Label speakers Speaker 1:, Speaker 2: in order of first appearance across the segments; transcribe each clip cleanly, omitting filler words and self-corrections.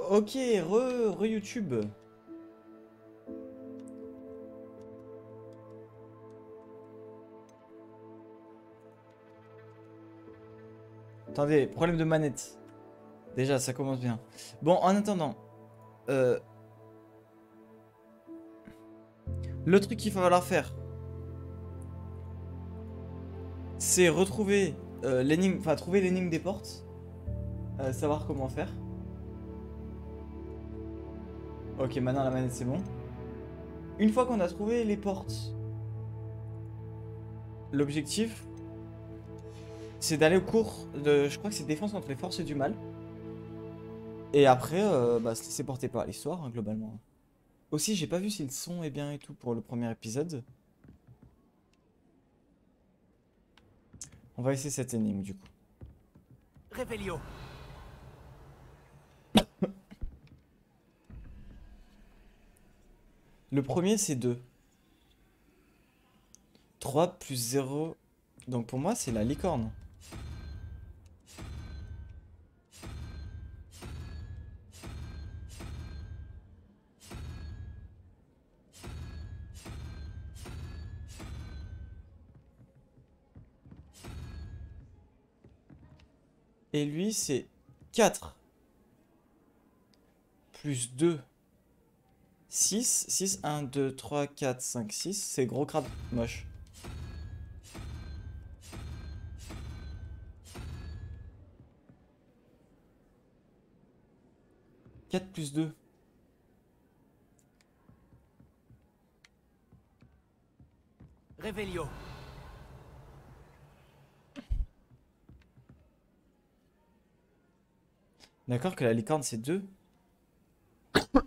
Speaker 1: Ok, re YouTube. Attendez, problème de manette. Déjà, ça commence bien. Bon, en attendant, euh, le truc qu'il va falloir faire, c'est retrouver l'énigme, enfin trouver l'énigme des portes, savoir comment faire. Ok, maintenant la manette c'est bon. Une fois qu'on a trouvé les portes, l'objectif, c'est d'aller au cours de, je crois que c'est défense contre les forces du mal. Et après, bah, se laisser porter par l'histoire, hein, globalement. Aussi, j'ai pas vu si le son est bien et tout pour le premier épisode. On va essayer cette énigme du coup.
Speaker 2: Revelio.
Speaker 1: Le premier c'est 2. 3 plus 0. Donc pour moi, c'est la licorne. Et lui, c'est 4 plus 2. 6. 6, 1, 2, 3, 4, 5, 6. C'est gros crabe moche. Quatre plus 2.
Speaker 2: Revelio.
Speaker 1: D'accord que la licorne, c'est 2.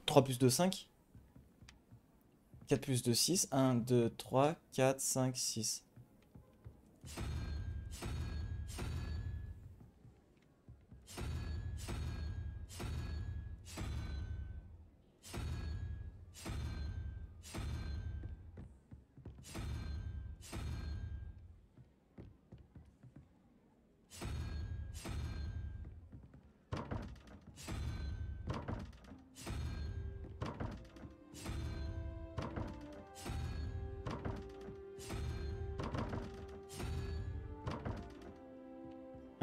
Speaker 1: 3 plus 2, 5. 4 plus 2, 6. 1, 2, 3, 4, 5, 6.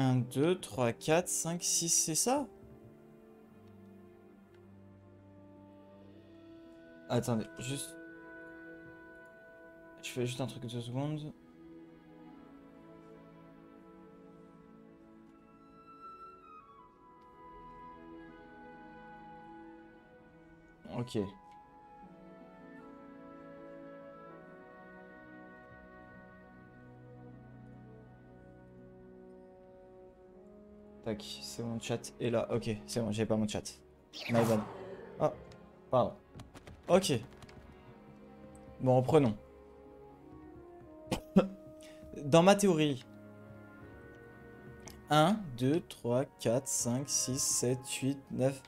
Speaker 1: Un, 2, 3, 4, 5, 6, c'est ça? Attendez, juste... Je fais juste un truc de 2 secondes. Ok. Tac, c'est mon chat. Et là, ok, c'est bon, j'avais pas mon chat. My bad. Oh, pardon. Ok. Bon, reprenons. Dans ma théorie, 1, 2, 3, 4, 5, 6, 7, 8, 9,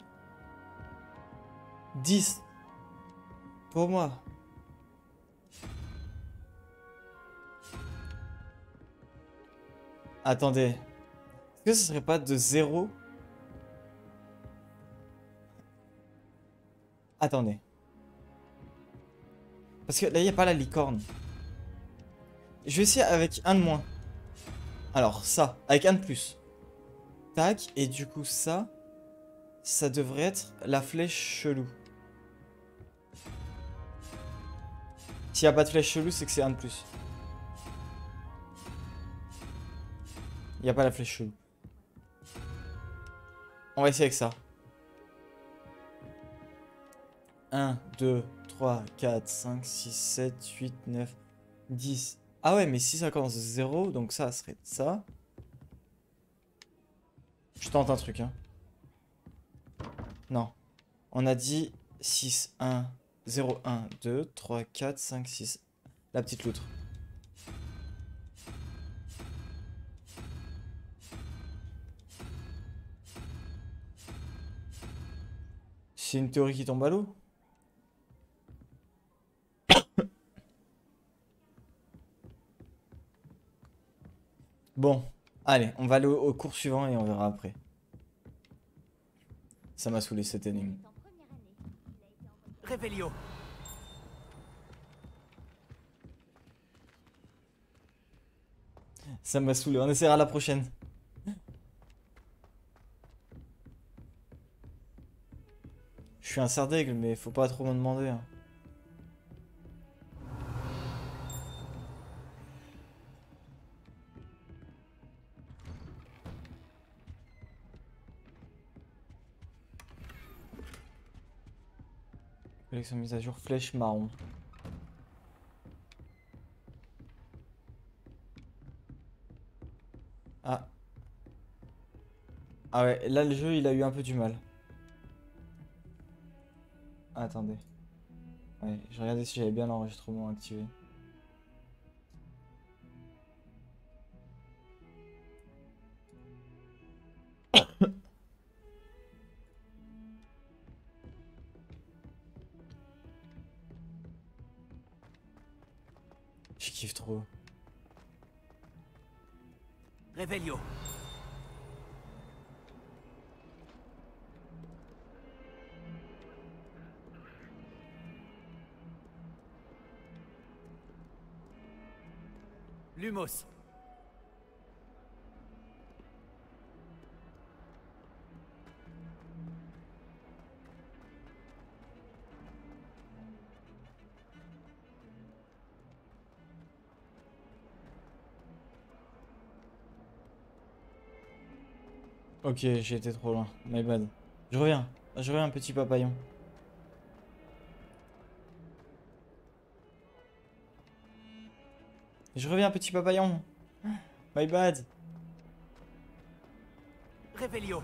Speaker 1: 10. Pour moi. Attendez. Est-ce que ce serait pas de 0? Attendez. Parce que là, il n'y a pas la licorne. Je vais essayer avec un de moins. Alors, ça. Avec un de plus. Tac. Et du coup, ça devrait être la flèche chelou. S'il n'y a pas de flèche chelou, c'est que c'est un de plus. Il n'y a pas la flèche chelou. On va essayer avec ça. 1, 2, 3, 4, 5, 6, 7, 8, 9, 10. Ah ouais, mais si ça commence de 0, donc ça serait ça. Je tente un truc, hein. Non. On a dit 6, 1, 0, 1, 2, 3, 4, 5, 6. La petite loutre. C'est une théorie qui tombe à l'eau. Bon, allez, on va aller au cours suivant et on verra après. Ça m'a saoulé cette énigme.
Speaker 2: Révélio.
Speaker 1: Ça m'a saoulé, on essaiera la prochaine. Je suis un cerf d'aigle, mais faut pas trop m'en demander. Hein. Collection mise à jour, flèche marron. Ah. Ah ouais, là le jeu il a eu un peu du mal. Ah, attendez. Ouais, je regardais si j'avais bien l'enregistrement activé. Je kiffe trop.
Speaker 2: Révélio. Lumos.
Speaker 1: Ok, j'ai été trop loin. My bad. Je reviens. Je reviens, petit papillon. Je reviens, petit papillon. My bad.
Speaker 2: Révélio.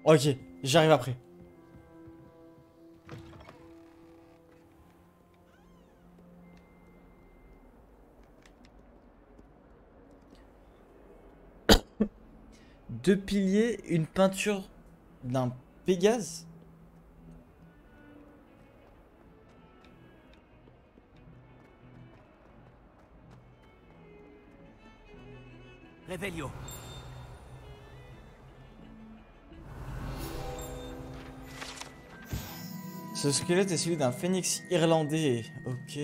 Speaker 1: Ok, j'arrive après. Deux piliers, une peinture d'un Pégase.
Speaker 2: Révélio.
Speaker 1: Ce squelette est celui d'un phénix irlandais. Ok.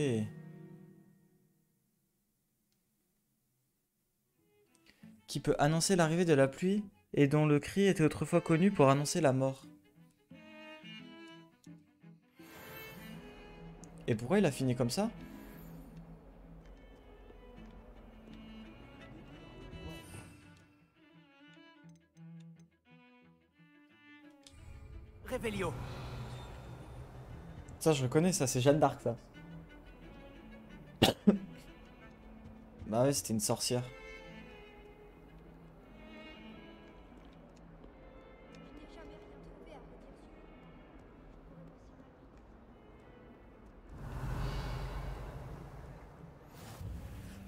Speaker 1: Qui peut annoncer l'arrivée de la pluie et dont le cri était autrefois connu pour annoncer la mort. Et pourquoi il a fini comme ça?
Speaker 2: Révélio.
Speaker 1: Ça, je reconnais, ça, c'est Jeanne d'Arc, ça. Bah ouais, c'était une sorcière.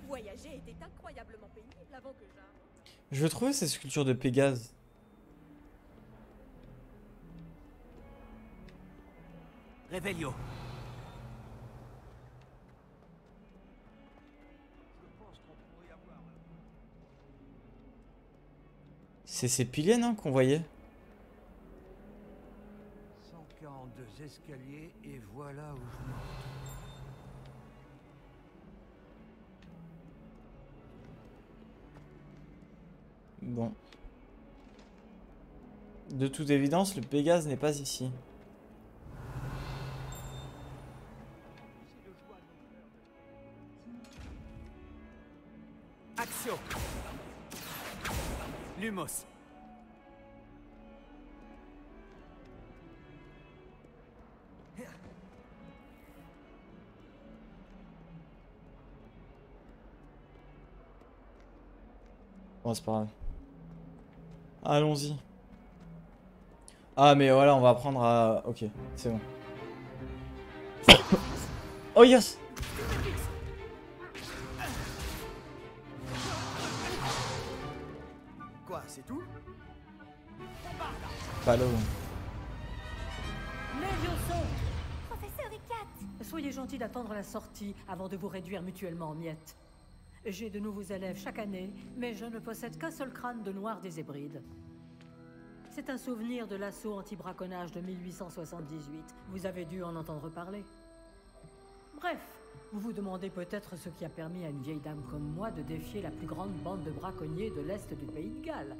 Speaker 3: Voyager était incroyablement pénible avant que j'arrive.
Speaker 1: Je veux trouver ces sculptures de Pégase.
Speaker 2: Révélio.
Speaker 1: C'est ces piliers, non, qu'on voyait?
Speaker 4: 142 escaliers et voilà où je me retrouve.
Speaker 1: Bon. De toute évidence, le Pégase n'est pas ici.
Speaker 2: Axio. Lumos.
Speaker 1: Bon, c'est pas grave. Allons-y. Ah, mais voilà, on va apprendre à... Ok, c'est bon. Oh yes!
Speaker 2: Quoi, c'est tout?
Speaker 1: Palo.
Speaker 5: Levioso!
Speaker 3: Professeur Icat!
Speaker 5: Soyez gentil d'attendre la sortie avant de vous réduire mutuellement en miettes. J'ai de nouveaux élèves chaque année, mais je ne possède qu'un seul crâne de noir des Hébrides. C'est un souvenir de l'assaut anti-braconnage de 1878. Vous avez dû en entendre parler. Bref, vous vous demandez peut-être ce qui a permis à une vieille dame comme moi de défier la plus grande bande de braconniers de l'Est du pays de Galles,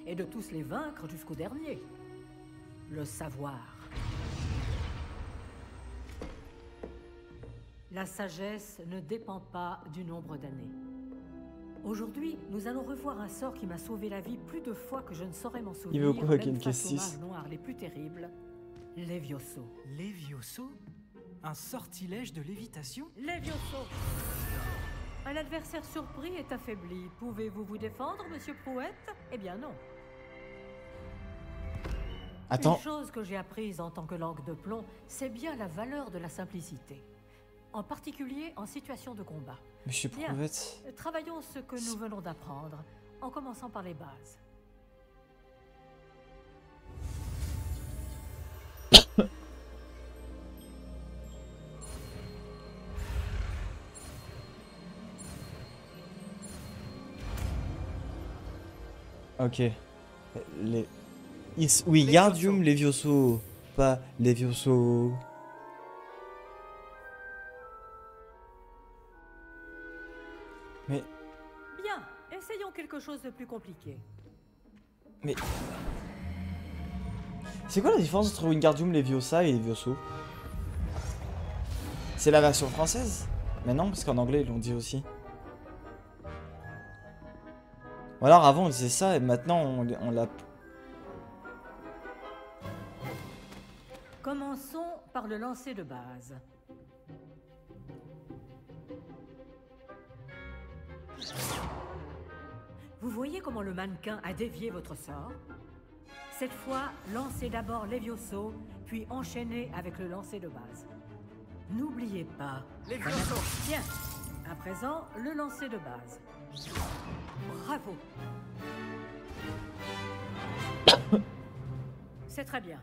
Speaker 5: et de tous les vaincre jusqu'au dernier. Le savoir. La sagesse ne dépend pas du nombre d'années. Aujourd'hui, nous allons revoir un sort qui m'a sauvé la vie plus de fois que je ne saurais m'en souvenir.
Speaker 1: Il veut quoi avec
Speaker 5: même
Speaker 1: une
Speaker 5: face aux
Speaker 1: caisse
Speaker 5: mages noirs les plus terribles, Levioso.
Speaker 6: Levioso? Un sortilège de lévitation?
Speaker 5: Levioso! Un adversaire surpris est affaibli. Pouvez-vous vous défendre, monsieur Prouette? Eh bien non.
Speaker 1: Attends.
Speaker 5: Une chose que j'ai apprise en tant que langue de plomb, c'est bien la valeur de la simplicité. En particulier en situation de combat.
Speaker 1: Monsieur
Speaker 5: Bien.
Speaker 1: Prouvette.
Speaker 5: Travaillons ce que nous venons d'apprendre, en commençant par les bases.
Speaker 1: Ok. Les... Wingardium Levioso. Pas Levioso. Mais...
Speaker 5: Bien, essayons quelque chose de plus compliqué.
Speaker 1: Mais... C'est quoi la différence entre Wingardium Leviosa et Levioso? C'est la version française? Mais non, parce qu'en anglais ils l'ont dit aussi. Ou alors avant on disait ça et maintenant on l'a...
Speaker 5: Commençons par le lancer de base. Vous voyez comment le mannequin a dévié votre sort? Cette fois, lancez d'abord Levioso, puis enchaînez avec le lancer de base. N'oubliez pas.
Speaker 2: Levioso!
Speaker 5: Bien. À présent, le lancer de base. Bravo. C'est très bien.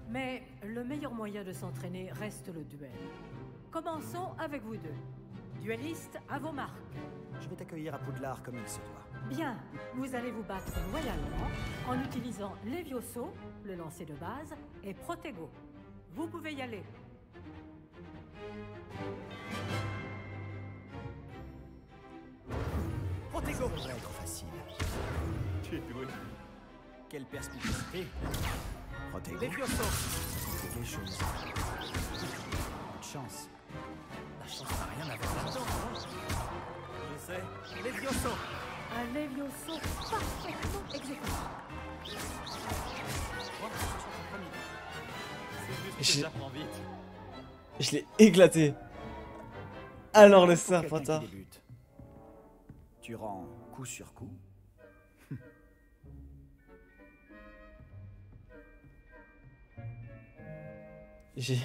Speaker 5: Mais le meilleur moyen de s'entraîner reste le duel. Commençons avec vous deux. Duellistes, à vos marques.
Speaker 6: Je vais t'accueillir à Poudlard comme il se doit.
Speaker 5: Bien, vous allez vous battre loyalement en utilisant Levioso, le lancer de base, et Protego. Vous pouvez y aller.
Speaker 2: Protego!
Speaker 6: Ça devrait être facile.
Speaker 2: Tu es doué.
Speaker 6: Quelle perspicacité. Protego.
Speaker 2: Levioso!
Speaker 6: C'est quelque chose. Beaucoup de chance.
Speaker 2: La chance n'a rien à voir là-dedans, hein. Je sais. Levioso!
Speaker 5: Un Levioso parfaitement exécuté.
Speaker 2: C'est juste que j'apprends vite.
Speaker 1: Je l'ai éclaté. Alors le
Speaker 6: Pour quelqu'un qui
Speaker 1: serpentard.
Speaker 6: débute, tu rends coup sur coup.
Speaker 1: J'ai...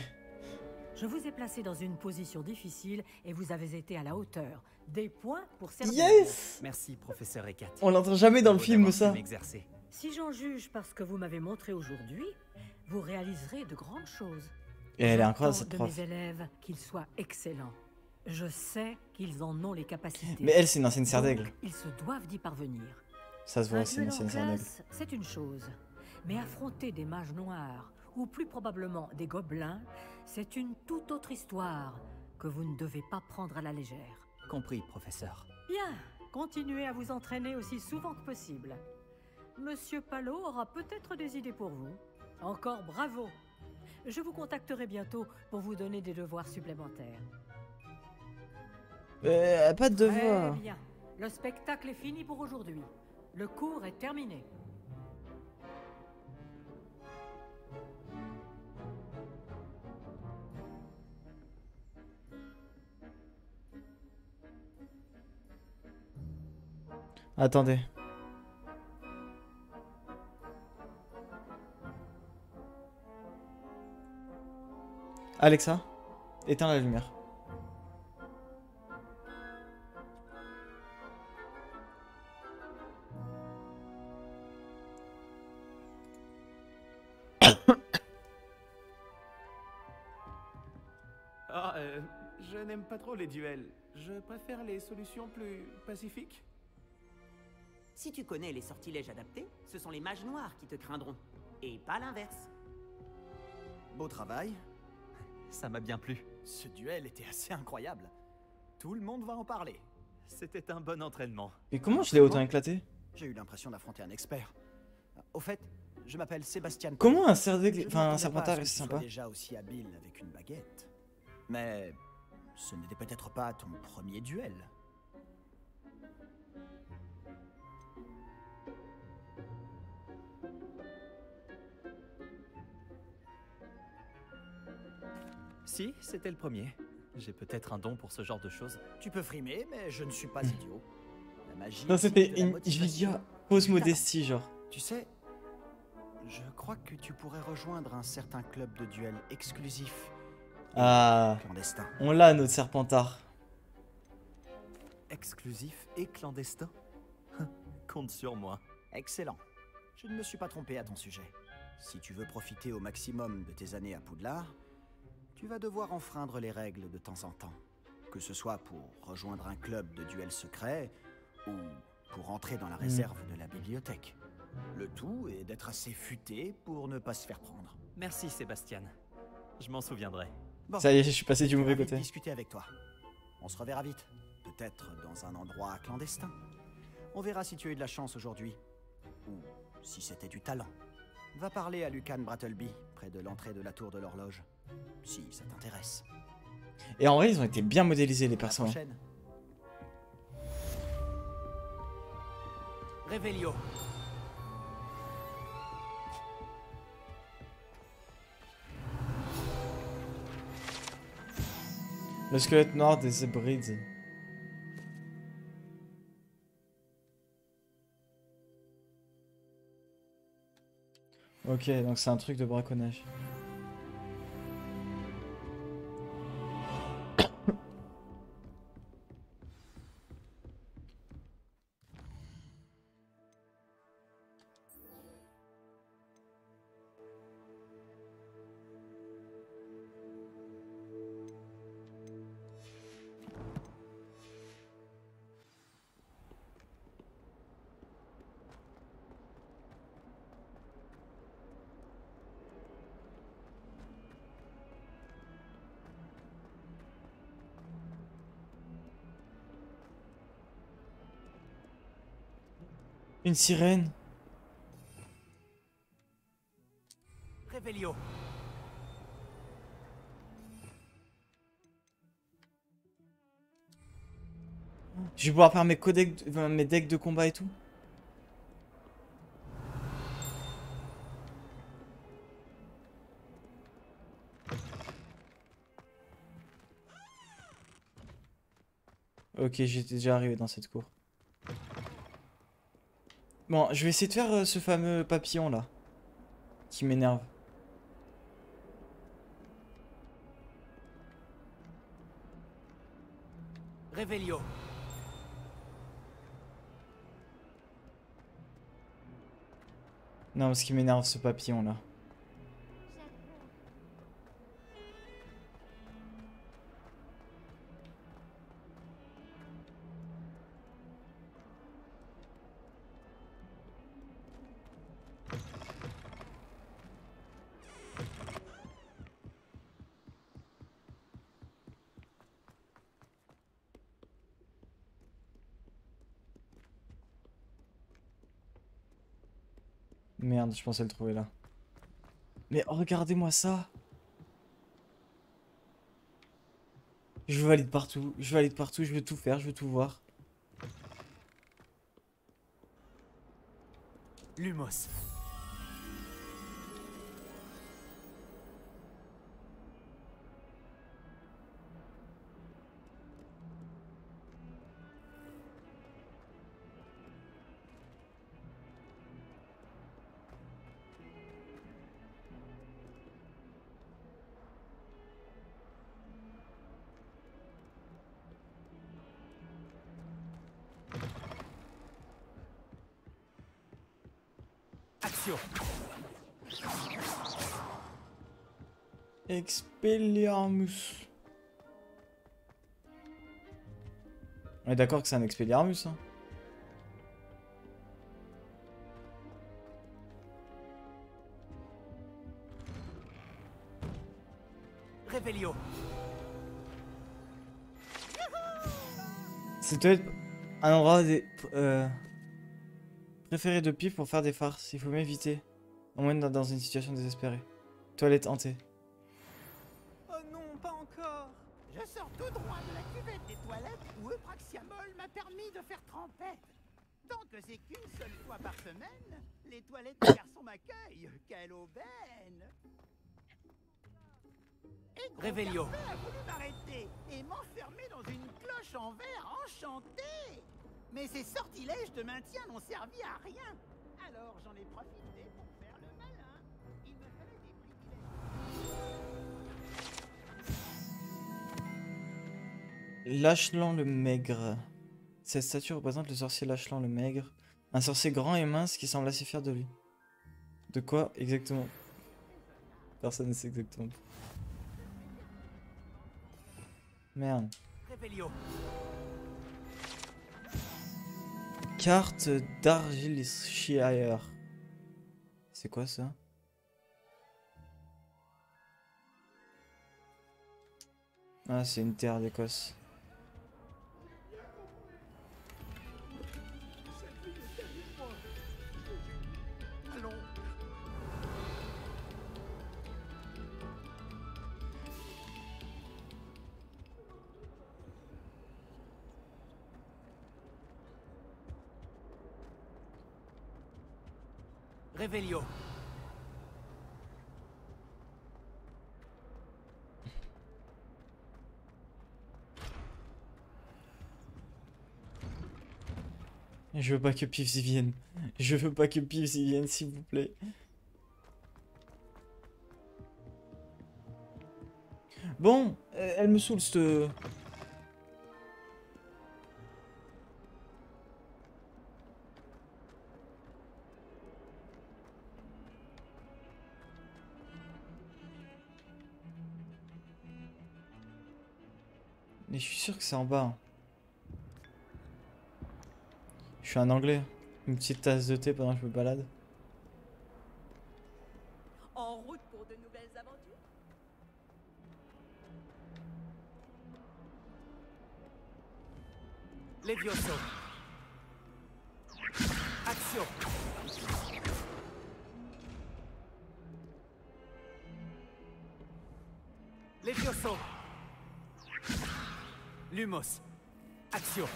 Speaker 5: Je vous ai placé dans une position difficile et vous avez été à la hauteur. Des points pour servir.
Speaker 1: Yes!
Speaker 2: Merci, professeur Ekat.
Speaker 1: On l'entend jamais dans le film ça.
Speaker 2: M'exercer.
Speaker 5: Si j'en juge par ce que vous m'avez montré aujourd'hui, vous réaliserez de grandes choses.
Speaker 1: Et elle est incroyable
Speaker 5: J'attends
Speaker 1: cette
Speaker 5: de
Speaker 1: prof.
Speaker 5: mes élèves qu'ils soient excellents. Je sais qu'ils en ont les capacités.
Speaker 1: Mais elle c'est une ancienne serre
Speaker 5: Donc,
Speaker 1: d'aigle.
Speaker 5: ils se doivent d'y parvenir.
Speaker 1: Ça se voit
Speaker 5: Un
Speaker 1: aussi, une
Speaker 5: duel en
Speaker 1: ancienne serre d'aigle.
Speaker 5: classe, c'est une chose. Mais affronter des mages noirs, ou plus probablement des gobelins, c'est une toute autre histoire que vous ne devez pas prendre à la légère.
Speaker 2: Compris, professeur.
Speaker 5: Bien, continuez à vous entraîner aussi souvent que possible. Monsieur Palot aura peut-être des idées pour vous. Encore bravo. Je vous contacterai bientôt pour vous donner des devoirs supplémentaires.
Speaker 1: Pas de
Speaker 5: Très
Speaker 1: devoir.
Speaker 5: bien. Le spectacle est fini pour aujourd'hui. Le cours est terminé.
Speaker 1: Attendez. Alexa, éteins la lumière.
Speaker 2: Je n'aime pas trop les duels. Je préfère les solutions plus pacifiques.
Speaker 7: Si tu connais les sortilèges adaptés, ce sont les mages noirs qui te craindront. Et pas l'inverse.
Speaker 8: Beau travail.
Speaker 9: Ça m'a bien plu.
Speaker 8: Ce duel était assez incroyable. Tout le monde va en parler.
Speaker 9: C'était un bon entraînement.
Speaker 1: Et comment je l'ai autant éclaté?
Speaker 8: J'ai eu l'impression d'affronter un expert. Au fait, je m'appelle Sébastien.
Speaker 1: Comment un
Speaker 8: Je ne m'attendais
Speaker 1: enfin, un
Speaker 8: pas à
Speaker 1: serpentard
Speaker 8: ce que
Speaker 1: est
Speaker 8: tu sois
Speaker 1: sympa?
Speaker 8: déjà aussi habile avec une baguette. Mais ce n'était peut-être pas ton premier duel.
Speaker 9: Si, c'était le premier. J'ai peut-être un don pour ce genre de choses.
Speaker 8: Tu peux frimer, mais je ne suis pas idiot. La magie.
Speaker 1: Non, c'était
Speaker 8: de la
Speaker 1: une
Speaker 8: motivation
Speaker 1: giga fausse
Speaker 8: et du talent.
Speaker 1: modestie, genre.
Speaker 8: Tu sais, je crois que tu pourrais rejoindre un certain club de duel exclusif. et
Speaker 1: Ah,
Speaker 8: clandestin.
Speaker 1: on l'a, notre serpentard.
Speaker 9: Exclusif et clandestin. Compte sur moi.
Speaker 8: Excellent. Je ne me suis pas trompé à ton sujet. Si tu veux profiter au maximum de tes années à Poudlard, tu vas devoir enfreindre les règles de temps en temps. Que ce soit pour rejoindre un club de duel secret ou pour entrer dans la réserve de la bibliothèque. Le tout est d'être assez futé pour ne pas se faire prendre.
Speaker 9: Merci Sébastien. Je m'en souviendrai.
Speaker 8: Bon,
Speaker 1: Ça y est, je suis passé du mauvais
Speaker 8: ravi de
Speaker 1: côté.
Speaker 8: discuter avec toi. On se reverra vite. Peut-être dans un endroit clandestin. On verra si tu as eu de la chance aujourd'hui. Ou si c'était du talent. Va parler à Lucan Brattleby, près de l'entrée de la tour de l'horloge. Si ça t'intéresse.
Speaker 1: Et en vrai, ils ont été bien modélisés, les
Speaker 8: À la
Speaker 1: personnes.
Speaker 8: prochaine.
Speaker 7: Revelio.
Speaker 1: Le squelette noir des Hébrides. Ok, donc c'est un truc de braconnage. Une sirène.
Speaker 7: Revelio.
Speaker 1: Je vais pouvoir faire mes codecs, mes decks de combat et tout. Ok, j'étais déjà arrivé dans cette cour. Bon, je vais essayer de faire ce fameux papillon là. Qui m'énerve.
Speaker 7: Revelio.
Speaker 1: Non, ce qui m'énerve ce papillon là. Merde, je pensais le trouver là. Mais regardez-moi ça. Je valide partout, je valide partout, je veux tout faire, je veux tout voir.
Speaker 7: Lumos. Action.
Speaker 1: Expelliarmus. On est d'accord que c'est un Expelliarmus, hein.
Speaker 7: Revelio.
Speaker 1: C'est peut-être un endroit préféré de Pif pour faire des farces. Il faut m'éviter. Au moins dans une situation désespérée. Toilette hantée.
Speaker 2: Oh non, pas encore.
Speaker 10: Je sors tout droit de la cuvette des toilettes où Eupraxiamol m'a permis de faire trempette. Tant que c'est qu'une seule fois par semaine, les toilettes des garçons m'accueillent. Quelle aubaine! Et gros
Speaker 7: Revelio.
Speaker 10: Carpet a voulu m'arrêter et m'enfermer dans une cloche en verre enchantée. Mais ces sortilèges de maintien n'ont servi à rien. Alors j'en ai profité pour faire le malin. Il me fallait des privilèges.
Speaker 1: Lachlan le Maigre. Cette statue représente le sorcier Lachlan le Maigre. Un sorcier grand et mince qui semble assez fier de lui. De quoi exactement? Personne ne sait exactement. Merde.
Speaker 7: Revelio.
Speaker 1: Carte d'Argyllshire. C'est quoi ça? Ah, c'est une terre d'Écosse.
Speaker 10: Allons.
Speaker 7: Revelio.
Speaker 1: Je veux pas que Pif y vienne. Je veux pas que Pif y vienne, s'il vous plaît. Bon, elle me saoule, cette... Mais je suis sûr que c'est en bas. Je suis un anglais. Une petite tasse de thé pendant que je me balade.
Speaker 3: En route pour de nouvelles aventures.
Speaker 7: Levioso. Action. Levioso. Lumos. Action.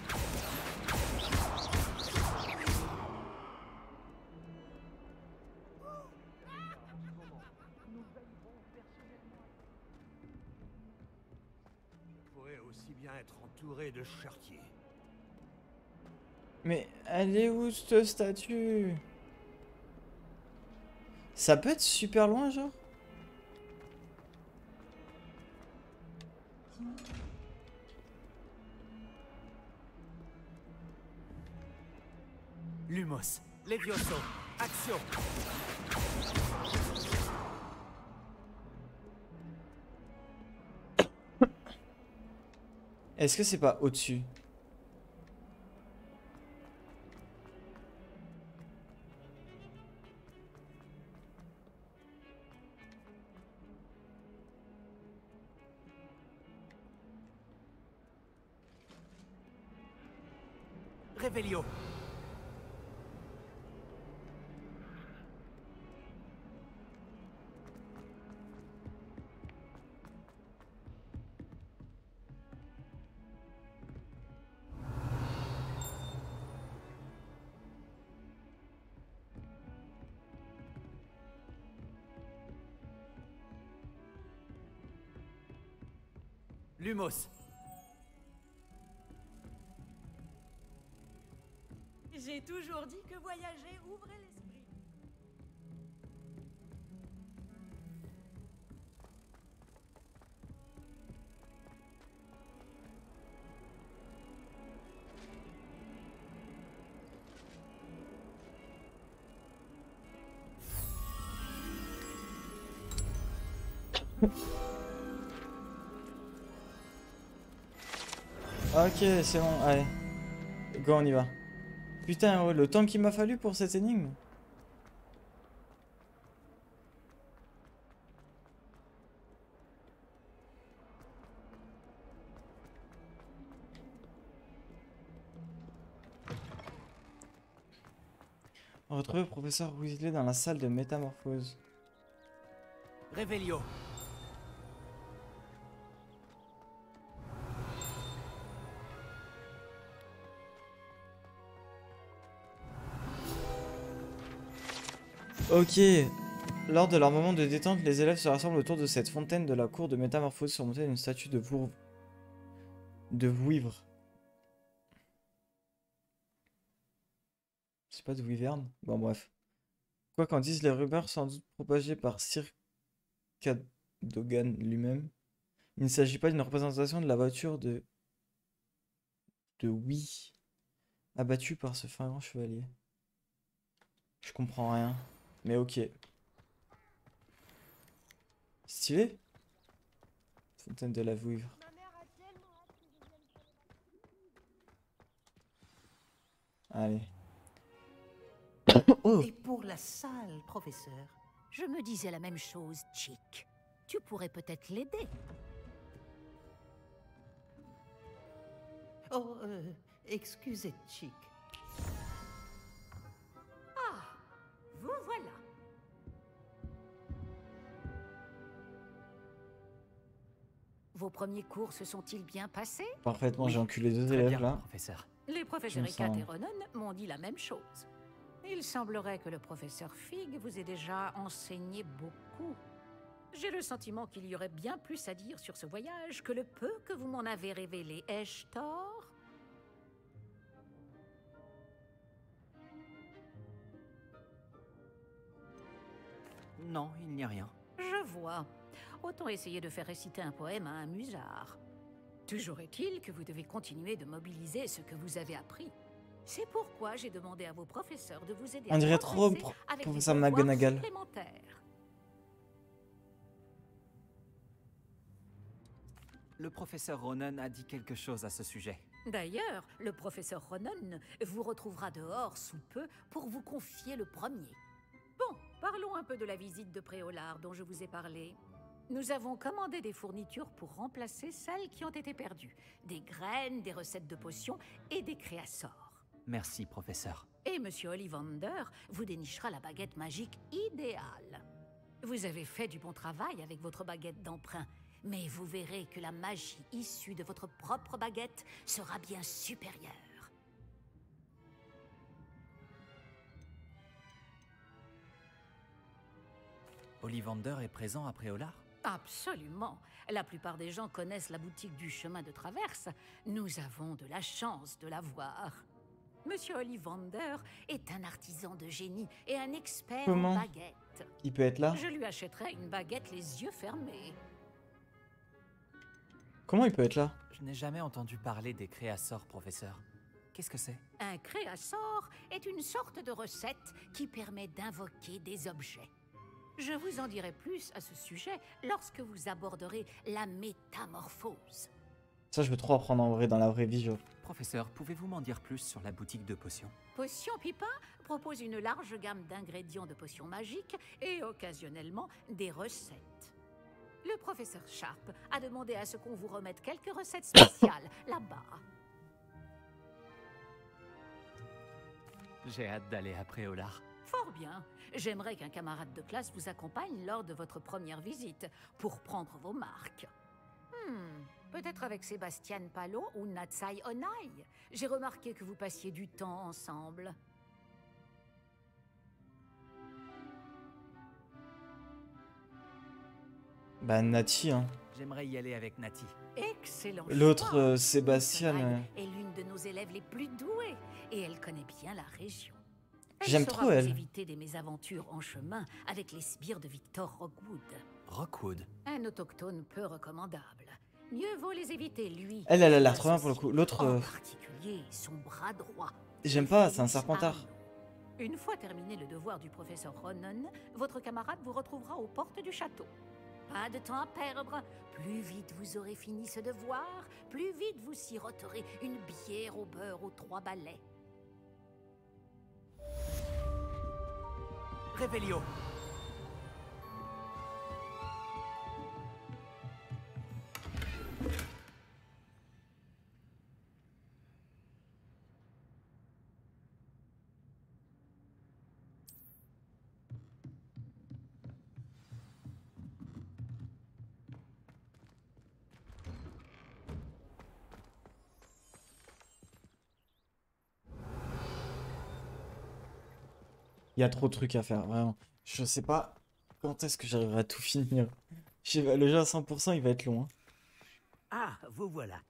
Speaker 4: Je pourrais aussi bien être entouré de chartiers.
Speaker 1: Mais elle est où cette statue? Ça peut être super loin, genre?
Speaker 7: Lumos. Levioso. Action.
Speaker 1: Est-ce que c'est pas au-dessus?
Speaker 7: Revelio. Lumos.
Speaker 3: J'ai toujours dit que voyager ouvrait l'esprit.
Speaker 1: Ok, c'est bon, allez. Go, on y va. Putain, ouais, le temps qu'il m'a fallu pour cette énigme. Retrouver le professeur Weasley dans la salle de métamorphose.
Speaker 2: Révélio.
Speaker 1: Ok. Lors de leur moment de détente, les élèves se rassemblent autour de cette fontaine de la cour de métamorphose surmontée d'une statue de vouivre. C'est pas de wyvern? Bon, bref. Quoi qu'en disent les rumeurs sans doute propagées par Sir Cadogan lui-même, il ne s'agit pas d'une représentation de la voiture de Oui, abattue par ce fin grand chevalier. Je comprends rien, mais ok. Stylé? Fontaine de la vouivre. Allez. Oh.
Speaker 11: Et pour la salle, professeur?
Speaker 12: Je me disais la même chose, Chick. Tu pourrais peut-être l'aider.
Speaker 11: Oh, excusez, Chick.
Speaker 12: Ah, vous voilà. Vos premiers cours se sont-ils bien passés?
Speaker 1: Parfaitement, j'ai enculé deux
Speaker 9: Très
Speaker 1: élèves
Speaker 9: bien,
Speaker 1: là.
Speaker 9: professeur.
Speaker 12: Les professeurs
Speaker 1: me
Speaker 12: Ekat
Speaker 1: sens-
Speaker 12: et Ronan m'ont dit la même chose. Il semblerait que le professeur Fig vous ait déjà enseigné beaucoup. J'ai le sentiment qu'il y aurait bien plus à dire sur ce voyage que le peu que vous m'en avez révélé. Ai-je tort?
Speaker 9: Non, il n'y a rien.
Speaker 12: Je vois. Autant essayer de faire réciter un poème à un musard. Toujours est-il que vous devez continuer de mobiliser ce que vous avez appris. C'est pourquoi j'ai demandé à vos professeurs de vous aider
Speaker 1: On
Speaker 12: à
Speaker 1: dirait trop
Speaker 12: progresser avec des
Speaker 1: professeur
Speaker 12: devoirs
Speaker 1: McGonagall.
Speaker 12: supplémentaires.
Speaker 9: Le professeur Ronan a dit quelque chose à ce sujet.
Speaker 12: D'ailleurs, le professeur Ronan vous retrouvera dehors sous peu pour vous confier le premier. Bon, parlons un peu de la visite de Préolard dont je vous ai parlé. Nous avons commandé des fournitures pour remplacer celles qui ont été perdues. Des graines, des recettes de potions et des créassors.
Speaker 9: Merci, professeur.
Speaker 12: Et Monsieur Ollivander vous dénichera la baguette magique idéale. Vous avez fait du bon travail avec votre baguette d'emprunt, mais vous verrez que la magie issue de votre propre baguette sera bien supérieure.
Speaker 9: Ollivander est présent à Préolard?
Speaker 12: Absolument. La plupart des gens connaissent la boutique du chemin de traverse. Nous avons de la chance de la voir. Monsieur Ollivander est un artisan de génie et un expert
Speaker 1: Comment
Speaker 12: en baguettes.
Speaker 1: Il peut être là?
Speaker 12: Je lui achèterai une baguette les yeux fermés.
Speaker 1: Comment il peut être là?
Speaker 9: Je n'ai jamais entendu parler des créassors, professeur. Qu'est-ce que c'est?
Speaker 12: Un créassort est une sorte de recette qui permet d'invoquer des objets. Je vous en dirai plus à ce sujet lorsque vous aborderez la métamorphose.
Speaker 1: Ça, je veux trop apprendre en vrai, dans la vraie vie, genre.
Speaker 9: Professeur, pouvez-vous m'en dire plus sur la boutique de potions?
Speaker 12: Potion Pipin propose une large gamme d'ingrédients de potions magiques et occasionnellement des recettes. Le professeur Sharp a demandé à ce qu'on vous remette quelques recettes spéciales là-bas.
Speaker 9: J'ai hâte d'aller à Préolard.
Speaker 12: Fort bien. J'aimerais qu'un camarade de classe vous accompagne lors de votre première visite pour prendre vos marques. Peut-être avec Sébastien Palo ou Natsai Onai. J'ai remarqué que vous passiez du temps ensemble.
Speaker 1: Bah, Nati, hein.
Speaker 9: J'aimerais y aller avec Nati.
Speaker 12: Excellent.
Speaker 1: L'autre,
Speaker 12: choix.
Speaker 1: Sébastien.
Speaker 12: Onai est l'une de nos élèves les plus douées et elle connaît bien la région.
Speaker 1: J'aime
Speaker 12: saura
Speaker 1: trop
Speaker 12: vous
Speaker 1: elle.
Speaker 12: éviter des mésaventures en chemin avec les sbires de Victor Rockwood.
Speaker 9: Rockwood?
Speaker 12: Un autochtone peu recommandable. Mieux vaut les éviter, lui.
Speaker 1: Elle a l'air trop bien pour le coup. L'autre,
Speaker 12: En particulier, son bras droit.
Speaker 1: j'aime pas, c'est un serpentard.
Speaker 12: Une fois terminé le devoir du professeur Ronan, votre camarade vous retrouvera aux portes du château. Pas de temps à perdre. Plus vite vous aurez fini ce devoir, plus vite vous siroterez une bière au beurre aux 3 balais.
Speaker 2: Révélio.
Speaker 1: Il y a trop de trucs à faire, vraiment. Je sais pas quand est-ce que j'arriverai à tout finir. Le jeu à 100%, il va être long. Hein.
Speaker 4: Ah, vous voilà.